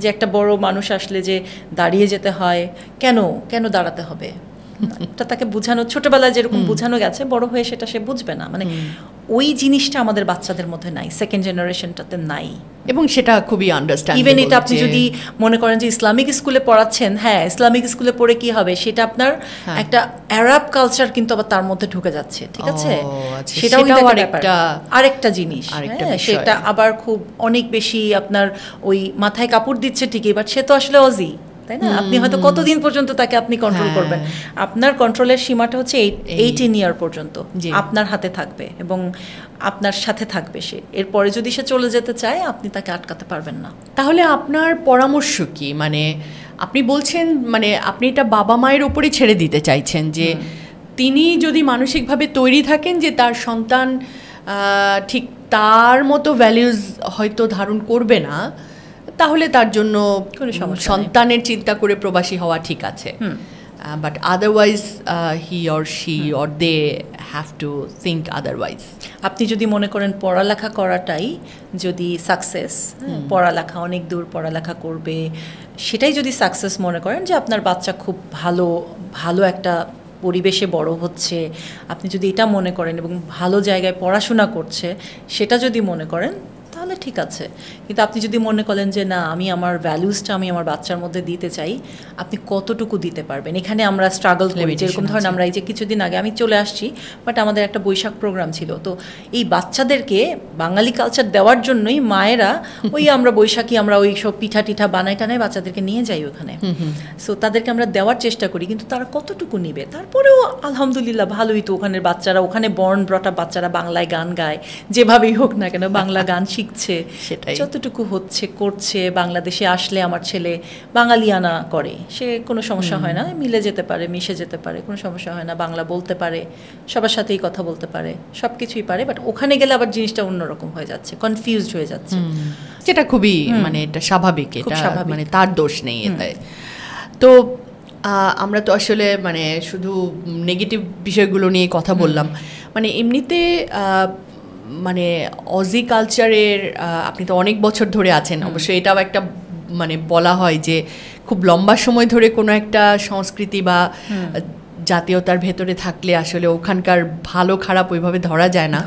যে একটা বড় মানুষ আসলে যে দাঁড়িয়ে যেতে হয়, কেন দাঁড়াতে হবে, এটা তাকে বোঝানো, ছোটবেলায় যেরকম বোঝানো গেছে, বড় হয়ে সেটা সে বুঝবে না। মানে ওই জিনিসটা আমাদের বাচ্চাদের মধ্যে নাই, সেকেন্ড জেনারেশনটাতে নাই, এবং সেটা খুবই আন্ডারস্ট্যান্ডেবল। ইভেন এটা আপনি যদি মনে করেন যে ইসলামিক স্কুলে পড়াচ্ছেন, হ্যাঁ, ইসলামিক স্কুলে পড়ে কি হবে, সেটা আপনার একটা আরব কালচার কিন্তু আবার তার মধ্যে ঢুকে যাচ্ছে, ঠিক আছে? সেটাও আরেকটা জিনিস, সেটা আবার খুব অনেক বেশি আপনার ওই মাথায় কাপড় দিচ্ছে ঠিকই, বাট সে তো আসলে অজি, তাই না? আপনি হয়তো কতদিন পর্যন্ত তাকে আপনি কন্ট্রোল করবেন? আপনার কন্ট্রোলের সীমাটা হচ্ছে 18 ইয়ার পর্যন্ত আপনার হাতে থাকবে এবং আপনার সাথে থাকবে সে। এরপরে যদি সে চলে যেতে চায় আপনি তাকে আটকাতে পারবেন না। তাহলে আপনার পরামর্শ কি? মানে আপনি বলছেন মানে আপনি এটা বাবা মায়ের উপরই ছেড়ে দিতে চাইছেন যে তিনি যদি মানসিকভাবে তৈরি থাকেন যে তার সন্তান ঠিক তার মতো ভ্যালিউজ হয়তো ধারণ করবে না, তাহলে তার জন্য সন্তানের চিন্তা করে প্রবাসী হওয়া ঠিক আছে, but otherwise he or she or they have to think otherwise. আপনি যদি মনে করেন পড়ালেখা করাটাই যদি সাকসেস, পড়ালেখা অনেক দূর পড়ালেখা করবে, সেটাই যদি সাকসেস মনে করেন, যে আপনার বাচ্চা খুব ভালো একটা পরিবেশে বড় হচ্ছে, আপনি যদি এটা মনে করেন এবং ভালো জায়গায় পড়াশোনা করছে সেটা যদি মনে করেন, তাহলে ঠিক আছে। কিন্তু আপনি যদি মনে করেন যে না, আমি আমার ভ্যালুসটা আমি আমার বাচ্চার মধ্যে দিতে চাই, আপনি কতটুকু দিতে পারবেন? এখানে আমরা স্ট্রাগল করি। যেরকম ধরেন আমরা এই যে কিছুদিন আগে আমি চলে আসছি, বাট আমাদের একটা বৈশাখ প্রোগ্রাম ছিল, তো এই বাচ্চাদেরকে বাঙালি কালচার দেওয়ার জন্যই মায়েরা ওই আমরা বৈশাখী আমরা ওই সব পিঠা টিঠা বানাই টানাই বাচ্চাদেরকে নিয়ে যাই ওখানে। সো তাদেরকে আমরা দেওয়ার চেষ্টা করি, কিন্তু তারা কতটুকু নিবে? তারপরেও আলহামদুলিল্লাহ ভালোই তো ওখানের বাচ্চারা, ওখানে বর্ন ব্রটা বাচ্চারা বাংলায় গান গায়, যেভাবেই হোক না কেন বাংলা গান শিখছে, সেটাই যতটুকু হচ্ছে করছে। বাংলাদেশে আসলে আমার ছেলে বাঙালিয়ানা করে, সে কোনো সমস্যা হয় না, মিলে যেতে পারে, মিশে যেতে পারে, কোনো সমস্যা হয় না, বাংলা বলতে পারে, সবার সাথেই কথা বলতে পারে, সব কিছুই পারে। বাট ওখানে গেলে আবার জিনিসটা অন্যরকম হয়ে যাচ্ছে, কনফিউজড হয়ে যাচ্ছে, যেটা খুবই মানে এটা স্বাভাবিক, এটা মানে তার দোষ নেই এতে। তো আমরা তো আসলে মানে শুধু নেগেটিভ বিষয়গুলো নিয়ে কথা বললাম, মানে এমনিতে মানে অজি কালচারের আপনি তো অনেক বছর ধরে আছেন, অবশ্যই এটাও একটা মানে বলা হয় যে খুব লম্বা সময় ধরে কোনো একটা সংস্কৃতি বা জাতীয়তার ভেতরে থাকলে আসলে ওখানকার ভালো খারাপ ওইভাবে ধরা যায় না।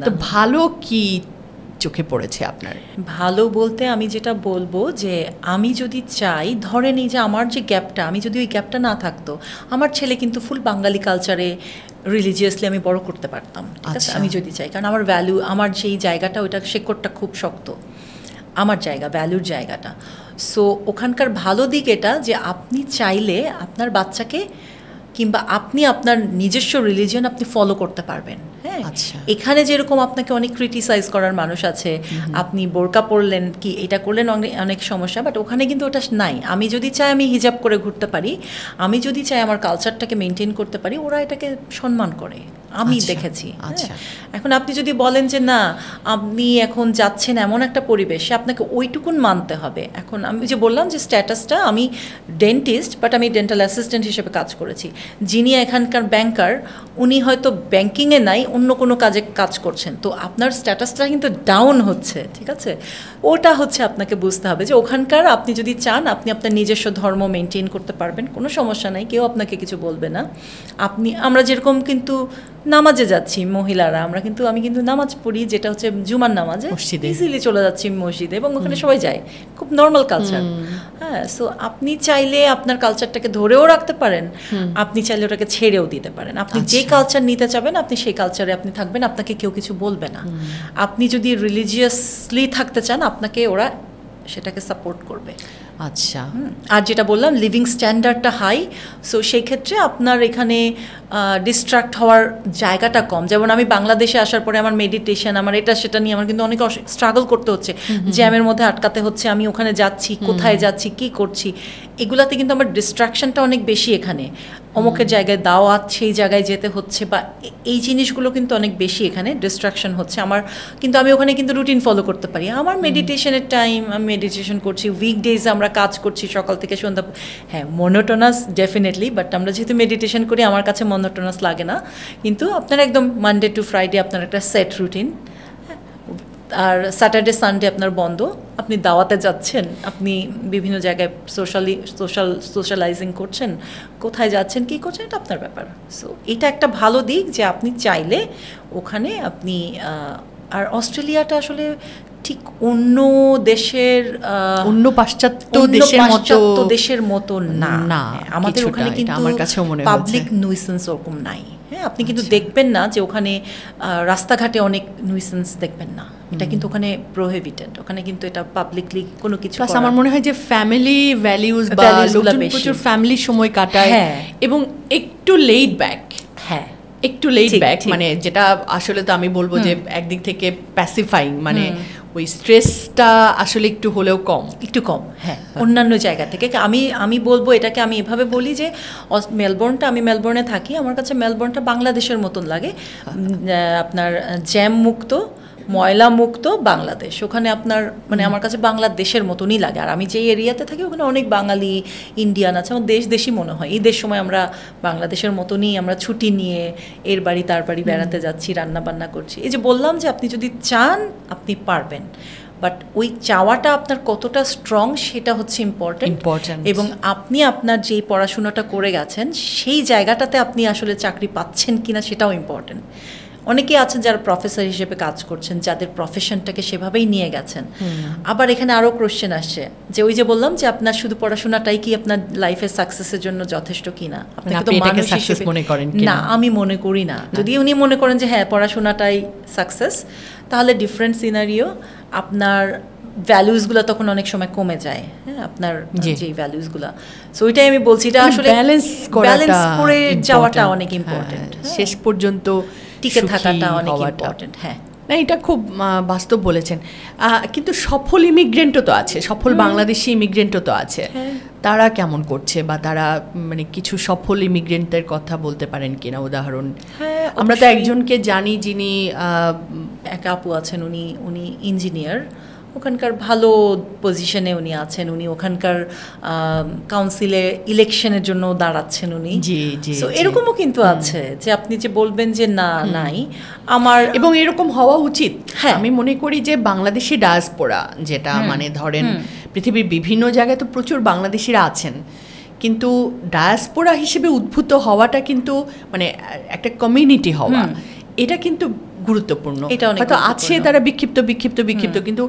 তো ভালো কি চোখে পড়েছে আপনার? ভালো বলতে আমি যেটা বলবো যে আমি যদি চাই, ধরে নিই যে আমার যে গ্যাপটা, আমি যদি ওই গ্যাপটা না থাকতো, আমার ছেলে কিন্তু ফুল বাঙালি কালচারে রিলিজিয়াসলি আমি বড় করতে পারতাম, ঠিক আছে? আমি যদি চাই, কারণ আমার ভ্যালু, আমার যেই জায়গাটা ওইটা শেকড়টা খুব শক্ত, আমার জায়গা, ভ্যালুর জায়গাটা। সো ওখানকার ভালো দিক এটা যে আপনি চাইলে আপনার বাচ্চাকে কিংবা আপনি আপনার নিজস্ব রিলিজিয়ন আপনি ফলো করতে পারবেন। হ্যাঁ, এখানে যেরকম আপনাকে অনেক ক্রিটিসাইজ করার মানুষ আছে, আপনি বোরকা পরলেন কি এটা করলেন, অনেক সমস্যা, বাট ওখানে কিন্তু ওটা নাই। আমি যদি চাই আমি হিজাব করে ঘুরতে পারি, আমি যদি চাই আমার কালচারটাকে মেনটেন করতে পারি, ওরা এটাকে সম্মান করে, আমি দেখেছি। এখন আপনি যদি বলেন যে না, আপনি এখন যাচ্ছেন এমন একটা পরিবেশে, আপনাকে ওইটুকুন মানতে হবে। এখন আমি যে বললাম যে স্ট্যাটাসটা, আমি ডেন্টিস্ট, বাট আমি ডেন্টাল অ্যাসিস্ট্যান্ট হিসেবে কাজ করেছি। যিনি এখানকার ব্যাংকার, উনি হয়তো ব্যাংকিংয়ে নাই, অন্য কোনো কাজে কাজ করছেন, তো আপনার স্ট্যাটাসটা কিন্তু ডাউন হচ্ছে, ঠিক আছে? ওটা হচ্ছে আপনাকে বুঝতে হবে যে ওখানকার আপনি যদি চান আপনি আপনার নিজস্ব ধর্ম মেনটেন করতে পারবেন, কোনো সমস্যা নাই, কেউ আপনাকে কিছু বলবে না। আমরা যেরকম কিন্তু নামাজে যাচ্ছি মহিলারা, আমি কিন্তু নামাজ পড়ি, যেটা হচ্ছে জুমার নামাজে, ইজিলি চলে যাচ্ছি মসজিদে এবং ওখানে সবাই যায়, খুব নর্মাল কালচার। হ্যাঁ, সো আপনি চাইলে আপনার কালচারটাকে ধরেও রাখতে পারেন, আপনি চাইলে ওটাকে ছেড়েও দিতে পারেন। আপনি যে কালচার নিতে চাবেন আপনি সেই কালচারে আপনি থাকবেন, আপনাকে কেউ কিছু বলবে না। আপনি যদি রিলিজিয়াসলি থাকতে চান, আপনাকে ওরা সেটাকে সাপোর্ট করবে। আচ্ছা, আর যেটা বললাম লিভিং স্ট্যান্ডার্ডটা হাই, সো সেই ক্ষেত্রে আপনার এখানে ডিস্ট্রাক্ট হওয়ার জায়গাটা কম। যেমন আমি বাংলাদেশে আসার পরে আমার মেডিটেশন, আমার এটা সেটা নিয়ে আমার কিন্তু অনেক স্ট্রাগল করতে হচ্ছে, জ্যামের মধ্যে আটকাতে হচ্ছে, আমি ওখানে যাচ্ছি, কোথায় যাচ্ছি, কি করছি, এগুলাতে কিন্তু আমার ডিস্ট্রাকশনটা অনেক বেশি। এখানে অমুকের জায়গায় দাওয়াত, সেই জায়গায় যেতে হচ্ছে, বা এই জিনিসগুলো কিন্তু অনেক বেশি এখানে ডিস্ট্রাকশন হচ্ছে আমার। কিন্তু আমি ওখানে কিন্তু রুটিন ফলো করতে পারি, আমার মেডিটেশনের টাইম, আমি মেডিটেশন করছি, উইকডেজে আমরা কাজ করছি সকাল থেকে সন্ধ্যা। হ্যাঁ, মনোটোনাস ডেফিনেটলি, বাট আমরা যেহেতু মেডিটেশন করি আমার কাছে মনোটোনাস লাগে না। কিন্তু আপনার একদম মানডে টু ফ্রাইডে আপনার একটা সেট রুটিন, আর স্যাটারডে সানডে আপনার বন্ধ, আপনি দাওয়াতে যাচ্ছেন, আপনি বিভিন্ন জায়গায় সোশ্যালাইজিং করছেন, কোথায় যাচ্ছেন, কী করছেন, এটা আপনার ব্যাপার। সো এটা একটা ভালো দিক যে আপনি চাইলে ওখানে আপনি। আর অস্ট্রেলিয়াটা আসলে ঠিক অন্য দেশের, অন্য পাশ্চাত্য দেশের মতো না। আমাদের ওখানে কিন্তু পাবলিক নুইসেন্স ওরকম নাই। হ্যাঁ, আপনি কিন্তু দেখবেন না যে ওখানে রাস্তাঘাটে অনেক নুইসেন্স দেখবেন না, এটা কিন্তু ওখানে প্রোহিবিটেড, ওখানে কিন্তু এটা পাবলিকলি কোনো কিছু। প্লাস আমার মনে হয় যে ফ্যামিলি ভ্যালিউজ বা লোকজন প্রচুর ফ্যামিলি সময় কাটায় এবং একটু লেইড ব্যাক। হ্যাঁ, একটু লেইড ব্যাক, মানে যেটা আসলে তো আমি বলবো যে একদিক থেকে প্যাসিফাইং, মানে ওই স্ট্রেসটা আসলে একটু হলেও একটু কম। হ্যাঁ, অন্যান্য জায়গা থেকে আমি বলবো এটাকে, আমি এভাবে বলি যে মেলবোর্নটা, আমি মেলবোর্নে থাকি, আমার কাছে মেলবোর্নটা বাংলাদেশের মতন লাগে। আপনার জ্যাম মুক্ত, ময়লা মুক্ত বাংলাদেশ, ওখানে আপনার মানে আমার কাছে বাংলাদেশের মতনই লাগে। আর আমি যেই এরিয়াতে থাকি ওখানে অনেক বাঙালি, ইন্ডিয়ান আছে, আমার দেশি মনে হয়। ঈদের সময় আমরা বাংলাদেশের মতনই আমরা ছুটি নিয়ে এর বাড়ি তার বাড়ি বেড়াতে যাচ্ছি, রান্না বান্না করছি। এই যে বললাম যে আপনি যদি চান আপনি পারবেন, বাট ওই চাওয়াটা আপনার কতটা স্ট্রং সেটা হচ্ছে ইম্পর্টেন্ট। এবং আপনি আপনার যেই পড়াশোনাটা করে গেছেন সেই জায়গাটাতে আপনি আসলে চাকরি পাচ্ছেন কিনা সেটাও ইম্পর্টেন্ট। অনেকেই আছেন যারা প্রফেসর হিসেবে কাজ করছেন, যাদের প্রফেশনটাকে সেভাবেই নিয়ে গেছেন। আবার এখানে আরও কোশ্চেন আসছে যে ওই যে বললাম যে আপনার শুধু পড়াশোনাটাই কি আপনার লাইফের সাকসেসের জন্য যথেষ্ট কিনা, আপনাকে তো মানুষ হিসেবে মনে করেন না, আমি মনে করি না। যদি উনি মনে করেন যে হ্যাঁ পড়াশোনাটাই সাকসেস, তাহলে ডিফারেন্ট সিনারিও। আপনার ভ্যালুসগুলো তখন অনেক সময় কমে যায়। হ্যাঁ, আপনার যে ভ্যালুসগুলো, সো ওইটাই আমি বলছি, এটা আসলে ব্যালেন্স করে যাওয়াটা অনেক ইম্পর্টেন্ট, শেষ পর্যন্ত টিকে থাকাটা অনেক ইম্পর্টেন্ট। হ্যাঁ, না, এটা খুব বাস্তব বলেছেন। কিন্তু সফল ইমিগ্রেন্টও তো আছে, সফল বাংলাদেশি ইমিগ্রেন্টও তো আছে। তারা কেমন করছে, বা তারা মানে কিছু সফল ইমিগ্রেন্টের কথা বলতে পারেন কিনা উদাহরণ? হ্যাঁ, আমরা তো একজনকে জানি যিনি এক আপু আছেন, উনি ইঞ্জিনিয়ার, ওখানকার ভালো পজিশনে উনি আছেন, উনি ওখানকার কাউন্সিলে ইলেকশনের জন্য দাঁড়াচ্ছেন উনি। সো এরকমও কিন্তু আছে যে আপনি যে বলবেন যে না নাই আমার, এবং এরকম হওয়া উচিত। হ্যাঁ, আমি মনে করি যে বাংলাদেশি ডায়াসপোরা যেটা মানে ধরেন পৃথিবীর বিভিন্ন জায়গায় তো প্রচুর বাংলাদেশিরা আছেন, কিন্তু ডায়াসপোরা হিসেবে উদ্ভূত হওয়াটা কিন্তু মানে একটা কমিউনিটি হওয়া, এটা কিন্তু গুরুত্বপূর্ণ। হয়তো আছে তারা বিক্ষিপ্ত, কিন্তু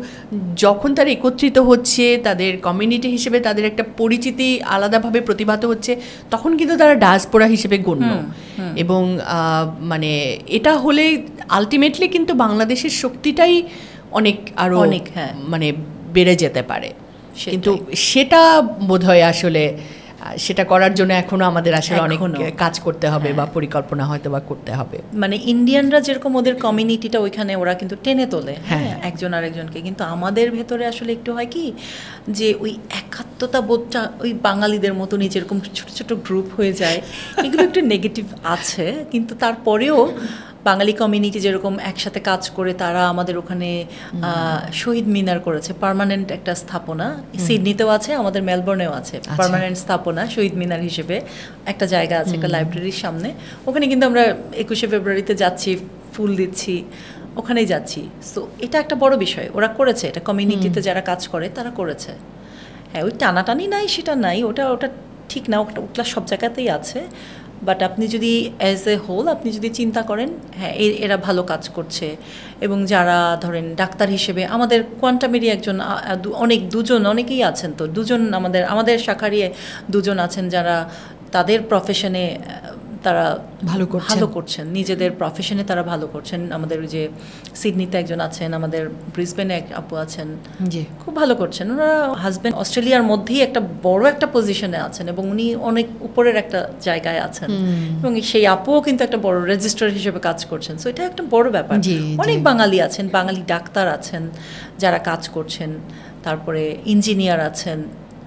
যখন তারা একত্রিত হচ্ছে, তাদের কমিউনিটি হিসেবে তাদের একটা পরিচিতি আলাদাভাবে প্রতিভাত হচ্ছে, তখন কিন্তু তারা ডায়াসপোরা হিসেবে গণ্য। এবং মানে এটা হলে আলটিমেটলি কিন্তু বাংলাদেশের শক্তিটাই আরো অনেক মানে বেড়ে যেতে পারে। কিন্তু সেটা বোধহয় আসলে সেটা করার জন্য এখনো আমাদের আসলে অনেক কাজ করতে হবে, বা পরিকল্পনা হয়তো বা করতে হবে। মানে ইন্ডিয়ানরা যেরকম ওদের কমিউনিটিটা ওইখানে ওরা কিন্তু টেনে তোলে, হ্যাঁ, একজন আরেকজনকে, কিন্তু আমাদের ভেতরে আসলে একটু হয় কি যে ওই একাত্মতা বোধটা ওই বাঙালিদের মতনই যেরকম ছোট ছোট গ্রুপ হয়ে যায়, এগুলো একটু নেগেটিভ আছে। কিন্তু তারপরেও বাঙালি কমিউনিটি যেরকম একসাথে কাজ করে, তারা আমাদের ওখানে শহীদ মিনার করেছে, পার্মানেন্ট একটা স্থাপনা। সিডনিতেও আছে, আমাদের মেলবোর্নেও আছে পার্মানেন্ট স্থাপনা, শহীদ মিনার হিসেবে একটা জায়গা আছে একটা লাইব্রেরির সামনে। ওখানে কিন্তু আমরা 21শে ফেব্রুয়ারিতে যাচ্ছি, ফুল দিচ্ছি, ওখানেই যাচ্ছি। সো এটা একটা বড় বিষয় ওরা করেছে, এটা কমিউনিটিতে যারা কাজ করে তারা করেছে। হ্যাঁ, ওই টানাটানি নাই সেটা নাই, ওটা ঠিক না, ওটা সব জায়গাতেই আছে। বাট আপনি যদি অ্যাজ এ হোল আপনি যদি চিন্তা করেন, হ্যাঁ এরা ভালো কাজ করছে। এবং যারা ধরেন ডাক্তার হিসেবে আমাদের কোয়ান্টামেরই একজন, অনেকেই আছেন, তো আমাদের শাখারই দুজন আছেন যারা তাদের প্রফেশনে তারা ভালো করছেন, নিজেদের প্রফেশনে তারা ভালো করছেন। আমাদের ওই যে সিডনিতে একজন আছেন, আমাদের ব্রিসবেনে এক আপু আছেন, খুব ভালো করছেন। ওনারা হাজব্যান্ড অস্ট্রেলিয়ার মধ্যেই একটা বড় একটা পজিশনে আছেন, এবং উনি অনেক উপরের একটা জায়গায় আছেন, এবং সেই আপুও কিন্তু একটা বড় রেজিস্ট্রার হিসেবে কাজ করছেন। সো এটা একটা বড় ব্যাপার। অনেক বাঙালি আছেন, বাঙালি ডাক্তার আছেন যারা কাজ করছেন, তারপরে ইঞ্জিনিয়ার আছেন,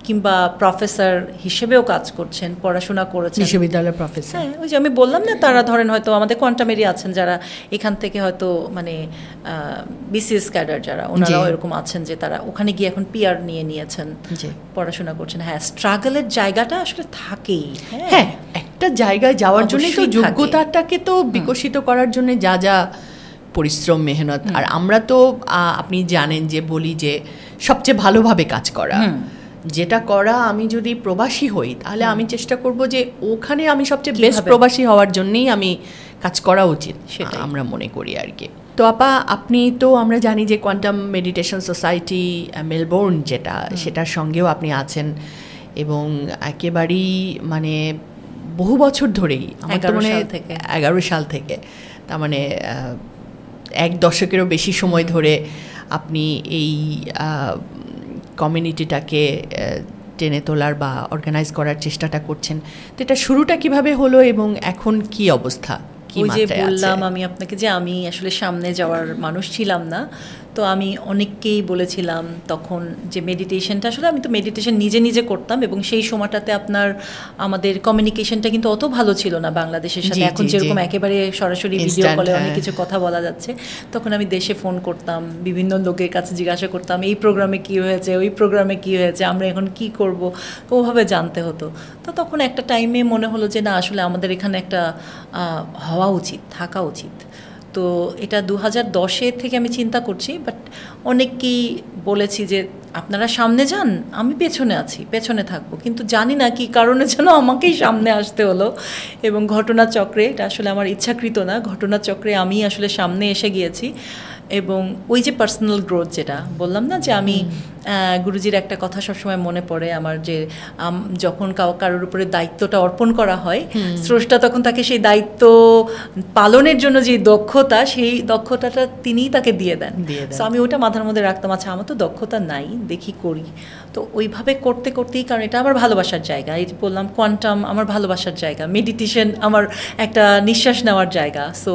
কিংবা প্রফেসর হিসেবেও কাজ করছেন, পড়াশোনা করেছেন, বিশ্ববিদ্যালয়ের প্রফেসর। হ্যাঁ, ওই যে আমি বললাম না, তারা ধরেন হয়তো আমাদের কোয়ান্টামেরি আছেন যারা এখান থেকে হয়তো মানে বিসিএস ক্যাডার যারা, ওনারাও এরকম আছেন যে তারা ওখানে গিয়ে এখন পিআর নিয়েছেন, পড়াশোনা করছেন। হ্যাঁ, স্ট্রাগলের জায়গাটা আসলে থাকেই। হ্যাঁ, একটা জায়গায় যাওয়ার জন্য তো যোগ্যতাটাকে তো বিকশিত করার জন্য যা পরিশ্রম, মেহনত। আর আমরা তো আপনি জানেন যে বলি যে সবচেয়ে ভালোভাবে কাজ করা, যেটা করা, আমি যদি প্রবাসী হই তাহলে আমি চেষ্টা করব যে ওখানে আমি সবচেয়ে বেস্ট প্রবাসী হওয়ার জন্যই আমি কাজ করা উচিত, সেটা আমরা মনে করি আর কি। তো আপা, আপনি তো আমরা জানি যে কোয়ান্টাম মেডিটেশন সোসাইটি মেলবোর্ন যেটা, সেটার সঙ্গেও আপনি আছেন, এবং একেবারেই মানে বহু বছর ধরেই, আমার তো মনে 11 সাল থেকে, তার মানে 1 দশকেরও বেশি সময় ধরে আপনি এই কমিউনিটিটাকে টেনে তোলার বা অর্গানাইজ করার চেষ্টাটা করছেন। তো এটা শুরুটা কিভাবে হলো এবং এখন কি অবস্থা? ওই যে বললাম আমি আপনাকে যে আমি আসলে সামনে যাওয়ার মানুষ ছিলাম না, তো আমি অনেককেই বলেছিলাম তখন যে মেডিটেশনটা, আসলে আমি তো মেডিটেশন নিজে নিজে করতাম, এবং সেই সময়টাতে আপনার আমাদের কমিউনিকেশনটা কিন্তু অত ভালো ছিল না বাংলাদেশের সাথে। এখন যেরকম একেবারে সরাসরি ভিডিও কলে অনেক কিছু কথা বলা যাচ্ছে, তখন আমি দেশে ফোন করতাম, বিভিন্ন লোকের কাছে জিজ্ঞাসা করতাম এই প্রোগ্রামে কী হয়েছে, ওই প্রোগ্রামে কী হয়েছে, আমরা এখন কি করব, ওভাবে জানতে হতো। তো তখন একটা টাইমে মনে হলো যে না, আসলে আমাদের এখানে একটা হওয়া উচিত, থাকা উচিত। তো এটা 2010 থেকে আমি চিন্তা করছি, বাট অনেককেই বলেছি যে আপনারা সামনে যান, আমি পেছনে আছি, পেছনে থাকবো, কিন্তু জানি না কী কারণে যেন আমাকেই সামনে আসতে হলো। এবং ঘটনাচক্রে, এটা আসলে আমার ইচ্ছাকৃত না, ঘটনাচক্রে আমি আসলে সামনে এসে গিয়েছি। এবং ওই যে পার্সোনাল গ্রোথ, যেটা বললাম না যে আমি গুরুজির একটা কথা সবসময় মনে পড়ে আমার, যে যখন কারোর উপরে দায়িত্বটা অর্পণ করা হয়, স্রষ্টা তখন তাকে সেই দায়িত্ব পালনের জন্য যে দক্ষতা, সেই দক্ষতাটা তিনিই তাকে দিয়ে দেন। তো আমি ওটা মাথার মধ্যে রাখতাম, আচ্ছা আমার তো দক্ষতা নাই, দেখি করি। তো ওইভাবে করতে করতেই, কারণ এটা আমার ভালোবাসার জায়গা, এই যে বললাম কোয়ান্টাম আমার ভালোবাসার জায়গা, মেডিটেশন আমার একটা নিঃশ্বাস নেওয়ার জায়গা। সো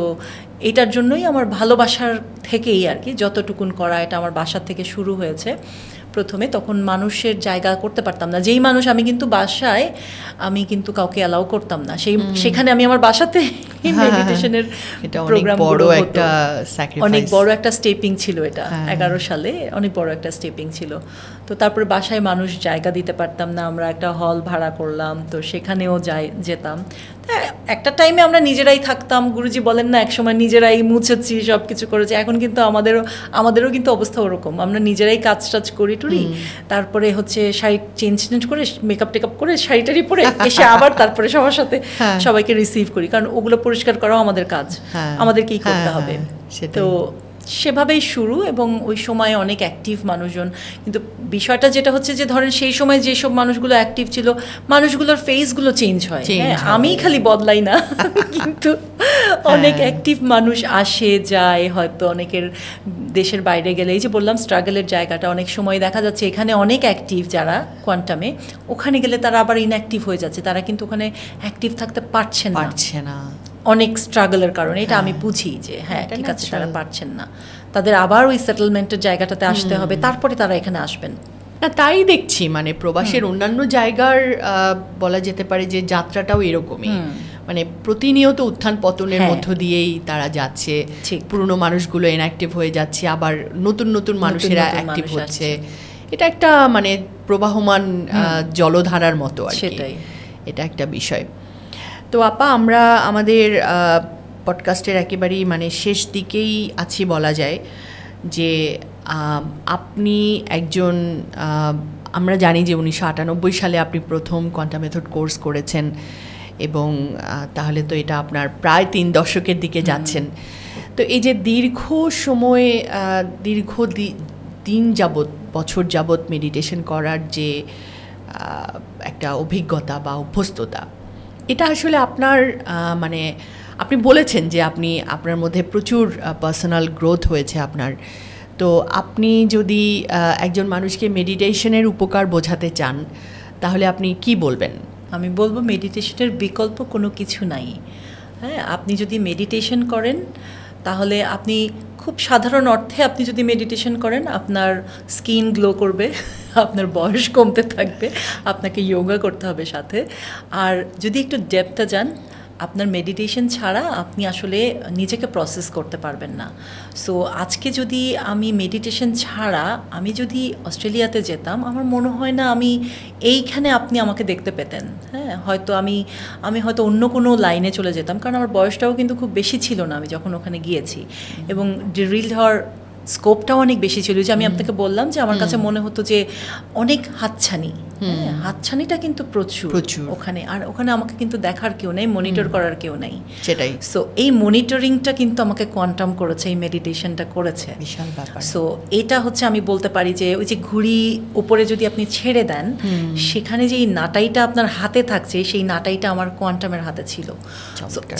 এটার জন্যই আমার ভালোবাসার থেকেই আর কি যতটুকুন করা, এটা আমার বাসার থেকে শুরু হয়েছে প্রথমে। তখন মানুষের জায়গা করতে পারতাম না, যেই মানুষ, আমি কিন্তু বাসায় আমি কিন্তু কাউকে অ্যালাউ করতাম না, সেখানে আমি আমার বাসাতে মেডিটেশনের প্রোগ্রাম, অনেক বড় একটা স্টেপিং ছিল এটা, 11 সালে অনেক বড় একটা স্টেপিং ছিল। তো তারপরে বাসায় মানুষ জায়গা দিতে পারতাম না, আমরা একটা হল ভাড়া করলাম, তো সেখানেও যেতাম। একটা টাইমে আমরা নিজেরাই থাকতাম, গুরুজি বলেন না একসময় নিজেরাই মুছেছি, সব কিছু করেছি। এখন কিন্তু আমাদেরও কিন্তু অবস্থা ওরকম, আমরা নিজেরাই কাজ টাজ করি টুরি, তারপরে হচ্ছে শাড়ি চেঞ্জ করে, মেকআপ টেকআপ করে, শাড়ি টাড়ি পরে এসে আবার তারপরে সবার সাথে সবাইকে রিসিভ করি, কারণ ওগুলো পরিষ্কার করাও আমাদের কাজ, আমাদেরকেই করতে হবে। তো সেভাবেই শুরু, এবং ওই সময় অনেক অ্যাক্টিভ মানুষজন। কিন্তু বিষয়টা যেটা হচ্ছে যে ধরেন সেই সময় যেসব মানুষগুলো অ্যাক্টিভ ছিল, মানুষগুলোর ফেসগুলো চেঞ্জ হয়, আমি খালি বদলাই না, কিন্তু অনেক অ্যাক্টিভ মানুষ আসে যায়, হয়তো অনেকের দেশের বাইরে গেলে, এই যে বললাম স্ট্রাগলের জায়গাটা, অনেক সময় দেখা যাচ্ছে এখানে অনেক অ্যাক্টিভ যারা কোয়ান্টামে, ওখানে গেলে তারা আবার ইনঅ্যাক্টিভ হয়ে যাচ্ছে, তারা কিন্তু ওখানে অ্যাক্টিভ থাকতে পারছে না অনেক স্ট্রাগলের কারণে। এটা আমি বুঝি যে হ্যাঁ ঠিক আছে, তারা পারছেন না, তাদের আবার ওই সেটেলমেন্টের জায়গাটাতে আসতে হবে, তারপরে তারা এখানে আসবেন না। তাই দেখছি, মানে প্রবাসের অন্যান্য জায়গার বলা যেতে পারে যে যাত্রাটাও এরকমই, মানে প্রতিনিয়ত উত্থান পতনের মধ্য দিয়েই তারা যাচ্ছে, পুরনো মানুষগুলো ইনঅ্যাক্টিভ হয়ে যাচ্ছে, আবার নতুন নতুন মানুষেরা অ্যাক্টিভ হচ্ছে। এটা একটা মানে প্রবাহমান জলধারার মতো আর কি, এটা একটা বিষয়। তো আপা, আমরা আমাদের পডকাস্টের একেবারেই মানে শেষ দিকেই আছি বলা যায়, যে আপনি একজন, আমরা জানি যে 1998 সালে আপনি প্রথম কোয়ান্টাম মেথড কোর্স করেছেন, এবং তাহলে তো এটা আপনার প্রায় 3 দশকের দিকে যাচ্ছেন। তো এই যে দীর্ঘ সময়, দীর্ঘ দিন যাবৎ, বছর যাবৎ মেডিটেশন করার যে একটা অভিজ্ঞতা বা অভ্যস্ততা, এটা আসলে আপনার মানে আপনি বলেছেন যে আপনার মধ্যে প্রচুর পার্সোনাল গ্রোথ হয়েছে আপনার। তো আপনি যদি একজন মানুষকে মেডিটেশনের উপকার বোঝাতে চান, তাহলে আপনি কি বলবেন? আমি বলবো মেডিটেশনের বিকল্প কোনো কিছু নাই। হ্যাঁ, আপনি যদি মেডিটেশন করেন, তাহলে আপনি খুব সাধারণ অর্থে আপনি যদি মেডিটেশন করেন, আপনার স্কিন গ্লো করবে, আপনার বয়স কমতে থাকবে, আপনাকে যোগা করতে হবে সাথে। আর যদি একটু ডেপথে যান, আপনার মেডিটেশন ছাড়া আপনি আসলে নিজেকে প্রসেস করতে পারবেন না। সো আজকে যদি আমি মেডিটেশন ছাড়া আমি যদি অস্ট্রেলিয়াতে যেতাম, আমার মনে হয় না আমি এইখানে আপনি আমাকে দেখতে পেতেন। হ্যাঁ, হয়তো আমি হয়তো অন্য কোনো লাইনে চলে যেতাম, কারণ আমার বয়সটাও কিন্তু খুব বেশি ছিল না আমি যখন ওখানে গিয়েছি, এবং ড্রিলড হওয়ার স্কোপটাও অনেক বেশি ছিল। যে আমি আপনাকে বললাম যে আমার কাছে মনে হতো যে অনেক হাতছানি, হাতছানিটা কিন্তু প্রচুর ওখানে, আর ওখানে আমাকে কিন্তু দেখার কেউ নেই, মনিটর করার কেউ নেই, সেটাই। সো এই মনিটরিংটা কিন্তু আমাকে কোয়ান্টাম করেছে, এই মেডিটেশনটা করেছে, বিশাল ব্যাপার। সো এটা হচ্ছে আমি বলতে পারি যে ওই যে ঘুড়ি উপরে যদি আপনি ছেড়ে দেন, সেখানে যে এই নাটাইটা আপনার হাতে থাকছে, সেই নাটাইটা আমার কোয়ান্টামের হাতে ছিল,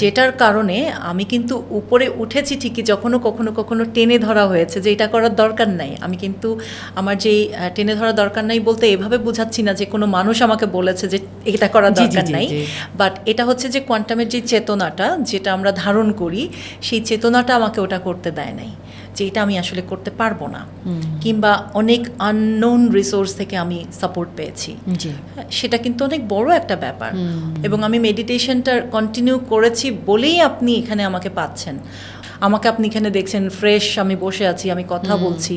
যেটার কারণে আমি কিন্তু উপরে উঠেছি ঠিকই, যখনও কখনো কখনো টেনে ধরা হয়েছে যে এটা করার দরকার নাই। আমি কিন্তু আমার যেই টেনে ধরা দরকার নাই বলতে এভাবে বোঝাচ্ছি না যে কোনো মানুষ আমাকে বলেছে যে এটা করার দরকার নাই, বাট এটা হচ্ছে যে কোয়ান্টামের যে চেতনাটা যেটা আমরা ধারণ করি, সেই চেতনাটা আমাকে ওটা করতে দেয় নাই, যে এটা আমি আসলে করতে পারবো না, কিংবা অনেক আননোন রিসোর্স থেকে আমি সাপোর্ট পেয়েছি, সেটা কিন্তু অনেক বড় একটা ব্যাপার। এবং আমি মেডিটেশনটা কন্টিনিউ করেছি বলেই আপনি এখানে আমাকে পাচ্ছেন, আমাকে আপনি এখানে দেখছেন ফ্রেশ, আমি বসে আছি, আমি কথা বলছি,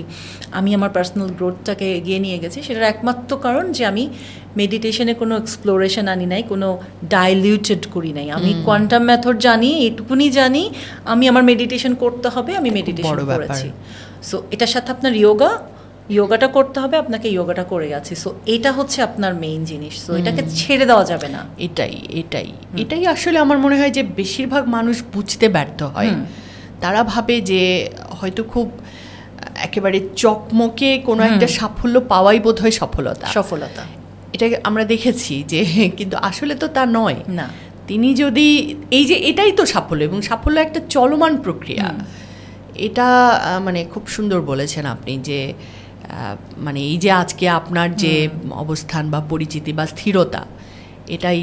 আমি আমার পার্সোনাল গ্রোথটাকে এগিয়ে নিয়ে গেছি। সেটার একমাত্র কারণ যে আমি মেডিটেশনে কোনো এক্সপ্লোরেশন আনি নাই, কোনো ডাইলিউটেড করি নাই। আমি কোয়ান্টাম মেথড জানি, এটুকুনি জানি, আমি আমার মেডিটেশন করতে হবে, আমি মেডিটেশন করেছি। সো এটার সাথে আপনার যোগাটা করতে হবে, আপনাকে যোগাটা করে গেছি। সো এটা হচ্ছে আপনার মেইন জিনিস, সো এটাকে ছেড়ে দেওয়া যাবে না। এটাই আসলে আমার মনে হয় যে বেশিরভাগ মানুষ বুঝতে ব্যর্থ হয়। তারা ভাবে যে হয়তো খুব একেবারে চকমকে কোনো একটা সাফল্য পাওয়াই বোধ হয় সফলতা। এটা আমরা দেখেছি যে, কিন্তু আসলে তো তা নয় না। তিনি যদি এই যে এটাই তো সাফল্য, এবং সাফল্য একটা চলমান প্রক্রিয়া, এটা মানে খুব সুন্দর বলেছেন আপনি যে মানে এই যে আজকে আপনার যে অবস্থান বা পরিচিতি বা স্থিরতা, এটাই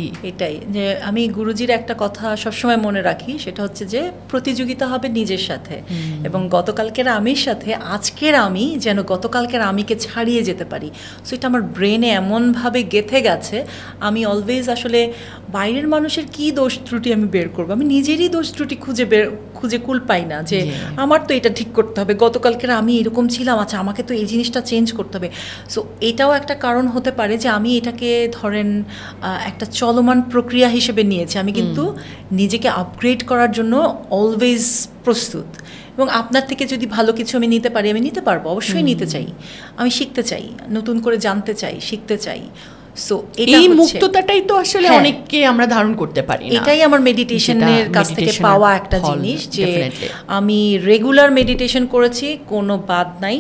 যে আমি গুরুজির একটা কথা সবসময় মনে রাখি, সেটা হচ্ছে যে প্রতিযোগিতা হবে নিজের সাথে, এবং গতকালকের আমির সাথে আজকের আমি যেন গতকালকের আমিকে ছাড়িয়ে যেতে পারি। সো এটা আমার ব্রেনে এমনভাবে গেঁথে গেছে, আমি অলওয়েজ আসলে বাইরের মানুষের কি দোষ ত্রুটি আমি বের করবো, আমি নিজেরই দোষ ত্রুটি খুঁজে কুল পাই না, যে আমার তো এটা ঠিক করতে হবে, গতকালকের আমি এরকম ছিলাম, আচ্ছা আমাকে তো এই জিনিসটা চেঞ্জ করতে হবে। সো এটাও একটা কারণ হতে পারে যে আমি এটাকে ধরেন একটা চলমান প্রক্রিয়া হিসেবে নিয়েছি। আমি কিন্তু নিজেকে আপগ্রেড করার জন্য অলওয়েজ প্রস্তুত, এবং আপনার থেকে যদি ভালো কিছু আমি নিতে পারি, আমি নিতে পারবো, অবশ্যই নিতে চাই, আমি শিখতে চাই, নতুন করে জানতে চাই, শিখতে চাই। সো এই মুক্ততাটাই তো আসলে অনেককে আমরা ধারণ করতে পারি না। এটাই আমার মেডিটেশনের কাছ থেকে পাওয়া একটা জিনিস, যে আমি রেগুলার মেডিটেশন করেছি, কোনো বাদ নাই,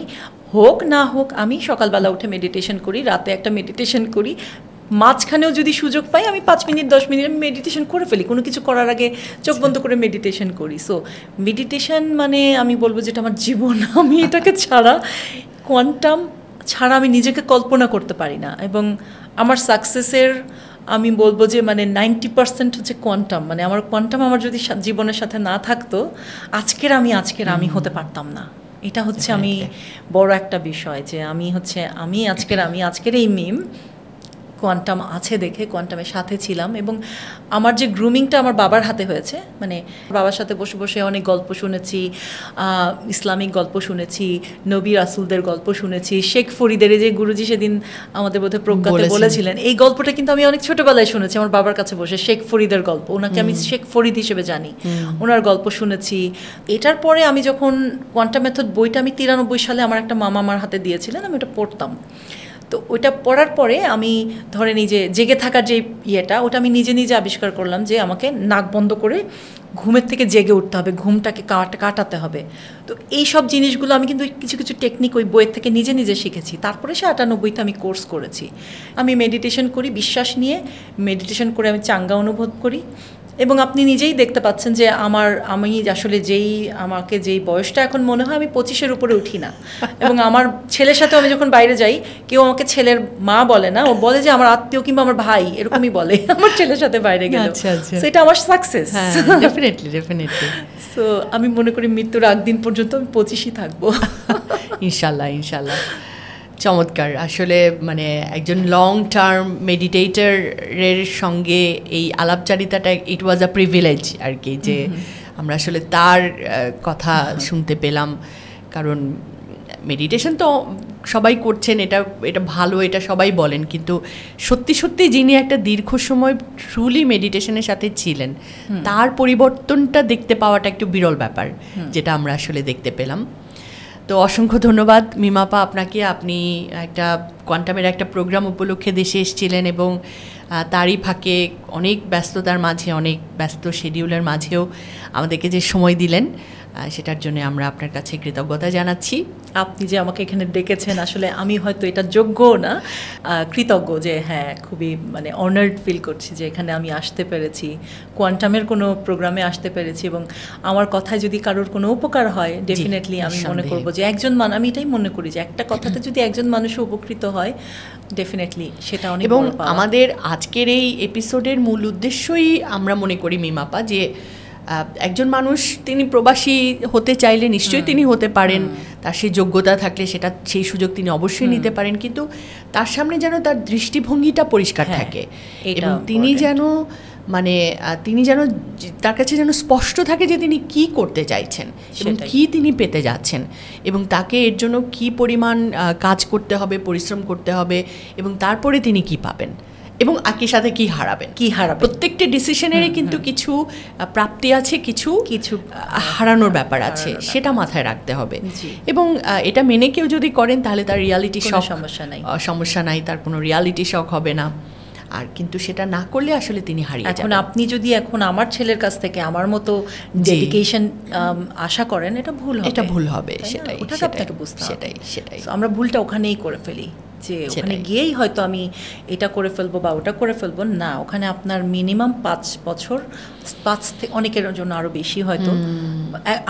হোক না হোক আমি সকালবেলা উঠে মেডিটেশন করি, রাতে একটা মেডিটেশন করি, মাঝখানেও যদি সুযোগ পাই আমি 5 মিনিট 10 মিনিট আমি মেডিটেশন করে ফেলি, কোনো কিছু করার আগে চোখ বন্ধ করে মেডিটেশন করি। সো মেডিটেশন মানে আমি বলবো যেটা আমার জীবন, আমি এটাকে ছাড়া, কোয়ান্টাম ছাড়া আমি নিজেকে কল্পনা করতে পারি না। এবং আমার সাকসেসের আমি বলবো যে মানে 90% হচ্ছে কোয়ান্টাম। মানে আমার কোয়ান্টাম আমার যদি জীবনের সাথে না থাকতো, আজকের আমি হতে পারতাম না। এটা হচ্ছে আমি বড় একটা বিষয়, যে আমি আজকের এই মিম কোয়ান্টাম আছে দেখে কোয়ান্টামের সাথে ছিলাম। এবং আমার যে গ্রুমিংটা আমার বাবার হাতে হয়েছে, মানে বাবার সাথে বসে বসে অনেক গল্প শুনেছি, ইসলামিক গল্প শুনেছি, নবী রাসূলদের গল্প শুনেছি, শেখ ফরিদের, যে গুরুজি সেদিন আমাদের বোধহয় প্রজ্ঞাতে বলেছিলেন, এই গল্পটা কিন্তু আমি অনেক ছোটবেলায় শুনেছি আমার বাবার কাছে বসে, শেখ ফরিদের গল্প, ওনাকে আমি শেখ ফরিদ হিসেবে জানি, ওনার গল্প শুনেছি। এটার পরে আমি যখন কোয়ান্টাম মেথড বইটা আমি 93 সালে আমার একটা মামা আমার হাতে দিয়েছিলেন, আমি ওটা পড়তাম। তো ওইটা পড়ার পরে আমি ধরেন এই যে জেগে থাকার যে ওটা আমি নিজে নিজে আবিষ্কার করলাম যে আমাকে নাক বন্ধ করে ঘুমের থেকে জেগে উঠতে হবে, ঘুমটাকে কাটাতে হবে। তো এই সব জিনিসগুলো আমি কিন্তু কিছু কিছু টেকনিক ওই বইয়ের থেকে নিজে নিজে শিখেছি। তারপরে 98তে আমি কোর্স করেছি। আমি মেডিটেশন করি, বিশ্বাস নিয়ে মেডিটেশন করে আমি চাঙ্গা অনুভব করি। এবং আপনি নিজেই দেখতে পাচ্ছেন যে আমি আসলে আমাকে যেই বয়সটা এখন মনে হয় আমি 25-এর উপরে উঠি না। এবং আমার ছেলের সাথে আমি যখন বাইরে যাই, কেউ আমাকে ছেলের মা বলে না, ও বলে যে আমার আত্মীয় কিংবা আমার ভাই, এরকমই বলে আমার ছেলের সাথে বাইরে গেলে। সেটা আমার সাকসেস। ডেফিনেটলি। সো আমি মনে করি মৃত্যুর আগ দিন পর্যন্ত আমি 25ই থাকবো, ইনশাল্লাহ। চমৎকার। আসলে মানে একজন লং টার্ম মেডিটেটরের সঙ্গে এই আলাপচারিতাটা, ইট ওয়াজ আ প্রিভিলেজ আর কি, যে আমরা আসলে তার কথা শুনতে পেলাম। কারণ মেডিটেশন তো সবাই করছেন, এটা ভালো, এটা সবাই বলেন, কিন্তু সত্যি যিনি একটা দীর্ঘ সময় ট্রুলি মেডিটেশনের সাথে ছিলেন, তার পরিবর্তনটা দেখতে পাওয়াটা একটু বিরল ব্যাপার, যেটা আমরা আসলে দেখতে পেলাম। তো অসংখ্য ধন্যবাদ মিমাপা আপনাকে। আপনি একটা কোয়ান্টামের একটা প্রোগ্রাম উপলক্ষে দেশে এসেছিলেন এবং তারই ফাঁকে অনেক ব্যস্ততার মাঝে, অনেক ব্যস্ত শিডিউলের মাঝেও আমাদেরকে যে সময় দিলেন সেটার জন্য আমরা আপনার কাছে কৃতজ্ঞতা জানাচ্ছি। আপনি যে আমাকে এখানে ডেকেছেন, আসলে আমি হয়তো এটা যোগ্য না, কৃতজ্ঞ যে হ্যাঁ, খুবই মানে অনার্ড ফিল করছি যে এখানে আমি আসতে পেরেছি, কোয়ান্টামের কোনো প্রোগ্রামে আসতে পেরেছি, এবং আমার কথায় যদি কারোর কোনো উপকার হয় ডেফিনেটলি আমি মনে করব যে একজন আমি এটাই মনে করি যে একটা কথাতে যদি একজন মানুষ উপকৃত হয় ডেফিনেটলি সেটা অনেক। এবং আমাদের আজকের এই এপিসোডের মূল উদ্দেশ্যই আমরা মনে করি মিমাপা যে একজন মানুষ তিনি প্রবাসী হতে চাইলে নিশ্চয়ই তিনি হতে পারেন, তার সেই যোগ্যতা থাকলে সেই সুযোগ তিনি অবশ্যই নিতে পারেন, কিন্তু তার সামনে যেন তার দৃষ্টিভঙ্গিটা পরিষ্কার থাকে এবং তিনি যেন তার কাছে যেন স্পষ্ট থাকে যে তিনি কি করতে চাইছেন এবং কি তিনি পেতে যাচ্ছেন এবং তাকে এর জন্য কি পরিমাণ কাজ করতে হবে, পরিশ্রম করতে হবে এবং তারপরে তিনি কি পাবেন এবং একই সাথে কি হারাবেন। প্রত্যেকটি ডিসিশনেরই কিন্তু কিছু প্রাপ্তি আছে, কিছু হারানোর ব্যাপার আছে, সেটা মাথায় রাখতে হবে। এবং এটা মেনে কেউ যদি করেন তাহলে তার রিয়ালিটি শক সমস্যা নাই, তার কোনো রিয়ালিটি শক হবে না। আর কিন্তু সেটা না করলে আসলে তিনি হারিয়ে যাবেন। এখন আপনি যদি এখন আমার ছেলের কাছ থেকে আমার মতো ডেডিকেশন আশা করেন, এটা ভুল হবে। সেটাই আপনাকে বুঝতে হবে। সেটাই আমরা ভুলটা ওখানেই করে ফেলি যে ওখানে গিয়েই হয়তো আমি এটা করে ফেলবো বা ওটা করে ফেলবো না। ওখানে আপনার মিনিমাম 5 বছর, 5 থেকে অনেকের জন্য আরও বেশি হয়তো।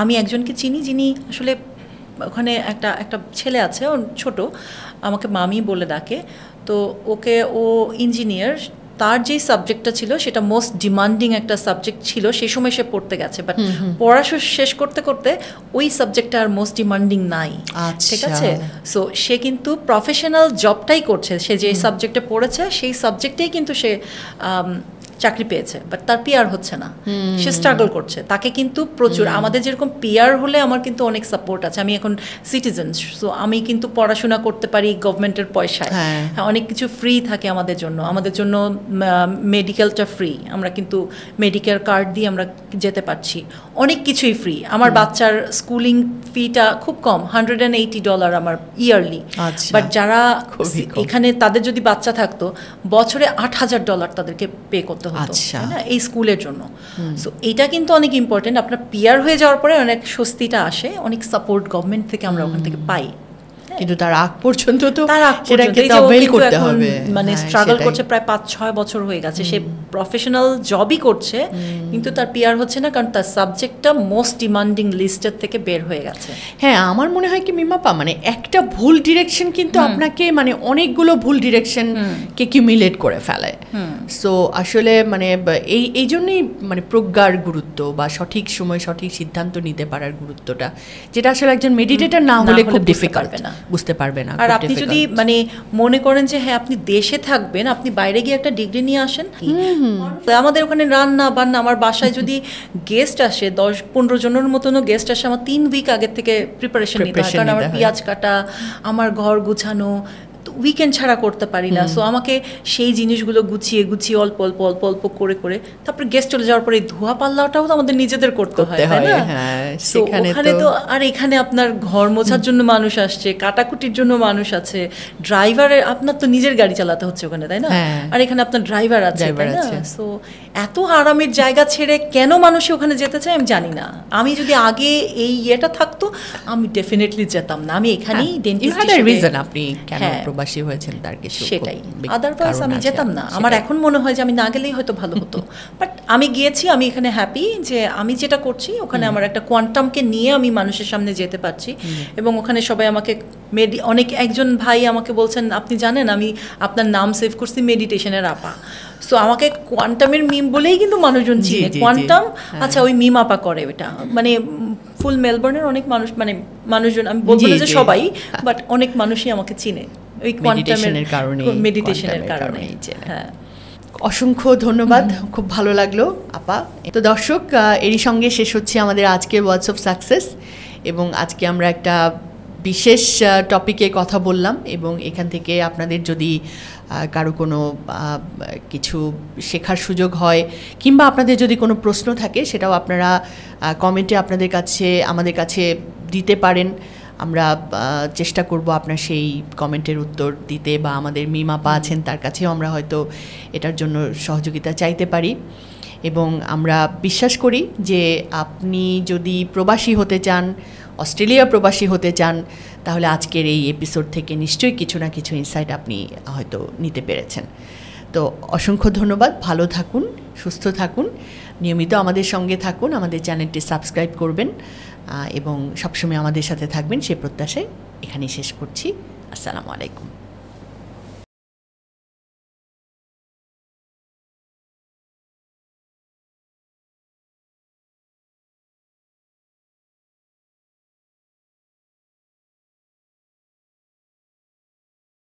আমি একজনকে চিনি যিনি আসলে ওখানে একটা ছেলে আছে, ও ছোট, আমাকে মামি বলে ডাকে। তো ও ইঞ্জিনিয়ার, তার যেই সাবজেক্টটা ছিল সেটা মোস্ট ডিমান্ডিং একটা সাবজেক্ট ছিল, সেই সময় সে পড়তে গেছে, বাট পড়াশোনা শেষ করতে করতে ওই সাবজেক্টটা আর মোস্ট ডিমান্ডিং নাই। ঠিক আছে, সো সে কিন্তু প্রফেশনাল জবটাই করছে, সে যে সাবজেক্টে পড়েছে সেই সাবজেক্টেই কিন্তু সে চাকরি পেয়েছে, বাট তার পিআর হচ্ছে না, সে স্ট্রাগল করছে। তাকে কিন্তু প্রচুর, আমাদের যেরকম পিআর হলে আমার কিন্তু অনেক সাপোর্ট আছে, আমি এখন সিটিজেন, সো আমি কিন্তু পড়াশোনা করতে পারি গভর্নমেন্টের পয়সায়, অনেক কিছু ফ্রি থাকে আমাদের জন্য মেডিকেলটা ফ্রি, আমরা কিন্তু মেডিকেল কার্ড দিয়ে আমরা যেতে পারছি, অনেক কিছুই ফ্রি। আমার বাচ্চার স্কুলিং ফিটা খুব কম, $180 আমার ইয়ারলি। বাট যারা এখানে তাদের যদি বাচ্চা থাকতো বছরে $8,000 তাদেরকে পে করতে হতো এই স্কুলের জন্য। সো এটা কিন্তু অনেক ইম্পর্টেন্ট। আপনার পিআর হয়ে যাওয়ার পরে অনেক স্বস্তিটা আসে, অনেক সাপোর্ট গভর্নমেন্ট থেকে আমরা ওখান থেকে পাই, কিন্তু তার আগ পর্যন্ত তো মানে স্ট্রাগল করছে, প্রায় 5-6 বছর হয়ে গেছে, সে প্রফেশনাল জবই করছে কিন্তু তার পিআর হচ্ছে না, কারণ তার সাবজেক্টটা মোস্ট ডিমান্ডিং লিস্টের থেকে বের হয়ে গেছে। হ্যাঁ, আমার মনে হয় কি মিমাপা, মানে একটা ভুল ডিরেকশন কিন্তু আপনাকে মানে অনেকগুলো ভুল ডিরেকশনকে কিউমুলেট করে ফেলে। সো আসলে মানে এই জন্যই মানে প্রজ্ঞার গুরুত্ব বা সঠিক সময় সঠিক সিদ্ধান্ত নিতে পারার গুরুত্বটা, যেটা আসলে একজন মেডিটেটর না হলে খুব ডিফিকাল্ট, বুঝতে পারবে না। আর আপনি যদি মানে মনে করেন যে হ্যাঁ আপনি দেশে থাকবেন, আপনি বাইরে গিয়ে একটা ডিগ্রি নিয়ে আসেন, আমাদের ওখানে রান্না বান্না, আমার বাসায় যদি গেস্ট আসে 10-15 জনের মতনও গেস্ট আসে, আমার 3 উইক আগের থেকে প্রিপারেশন নিতে হয়, কারণ আমার পেঁয়াজ কাটা, আমার ঘর গুছানো উইকেন্ড ছাড়া করতে পারি না। সো আমাকে সেই জিনিসগুলো গুছিয়ে অল্প অল্প করে তারপরে গেস্ট চলে যাওয়ার পরে ধোয়া পাল্লাটাও তো আমাদের নিজেদের করতে হয়, তাই না? ওখানে তো আর এখানে আপনার ঘর মোছার জন্য মানুষ আসছে, কাটাকুটির জন্য মানুষ আছে, ড্রাইভারের, আপনার তো নিজের গাড়ি চালাতে হচ্ছে ওখানে, তাই না? আর এখানে আপনার ড্রাইভার আছে, তাই না? সো এত আরামের জায়গা ছেড়ে কেন মানুষ ওখানে যেতে চায় আমি জানি না। আমি যদি আগে এই ইয়েটা থাকতো আমি ডেফিনেটলি যেতাম না। আমি এখানেই ডেন্টিস্ট, আপনি কেন প্রবাসী হয়েছেন তার কিছু, সেটাই, আদারওয়াইজ আমি যেতাম না। আমার এখন মনে হয় যে আমি না গেলেই হয়তো ভালো হতো, বাট আমি গিয়েছি, আমি এখানে হ্যাপি যে আমি যেটা করছি ওখানে আমার একটা কোয়ান্টামকে নিয়ে আমি মানুষের সামনে যেতে পারছি, এবং ওখানে সবাই আমাকে একজন ভাই আমাকে বলছেন, আপনি জানেন আমি আপনার নাম সেভ করছি মেডিটেশনের আপা। সো আমাকে কোয়ান্টামের মিম বলেই কিন্তু মানুষজন চিনে, কোয়ান্টাম, আচ্ছা ওই মিম আপা করে ওটা, মানে ফুল মেলবোর্নের অনেক মানুষ, মানে মানুষজন, আমি বলবো না যে সবাই, বাট অনেক মানুষই আমাকে চিনে ওই কোয়ান্টামের কারণে, মেডিটেশনের কারণে। হ্যাঁ, অসংখ্য ধন্যবাদ, খুব ভালো লাগলো আপা। তো দর্শক, এরই সঙ্গে শেষ হচ্ছে আমাদের আজকের ওয়ার্ডস অফ সাকসেস, এবং আজকে আমরা একটা বিশেষ টপিকে কথা বললাম, এবং এখান থেকে আপনাদের যদি কারো কোনো কিছু শেখার সুযোগ হয় কিংবা আপনাদের যদি কোনো প্রশ্ন থাকে সেটাও আপনারা কমেন্টে আমাদের কাছে দিতে পারেন। আমরা চেষ্টা করব আপনার সেই কমেন্টের উত্তর দিতে, বা আমাদের মিম আপা আছেন তার কাছেও আমরা হয়তো এটার জন্য সহযোগিতা চাইতে পারি। এবং আমরা বিশ্বাস করি যে আপনি যদি প্রবাসী হতে চান, অস্ট্রেলিয়া প্রবাসী হতে চান, তাহলে আজকের এই এপিসোড থেকে নিশ্চয়ই কিছু না কিছু ইনসাইট আপনি হয়তো নিতে পেরেছেন। তো অসংখ্য ধন্যবাদ, ভালো থাকুন, সুস্থ থাকুন, নিয়মিত আমাদের সঙ্গে থাকুন, আমাদের চ্যানেলটি সাবস্ক্রাইব করবেন এবং সবসময় আমাদের সাথে থাকবেন সে প্রত্যাশায় এখানেই শেষ করছি। আসসালামু আলাইকুম।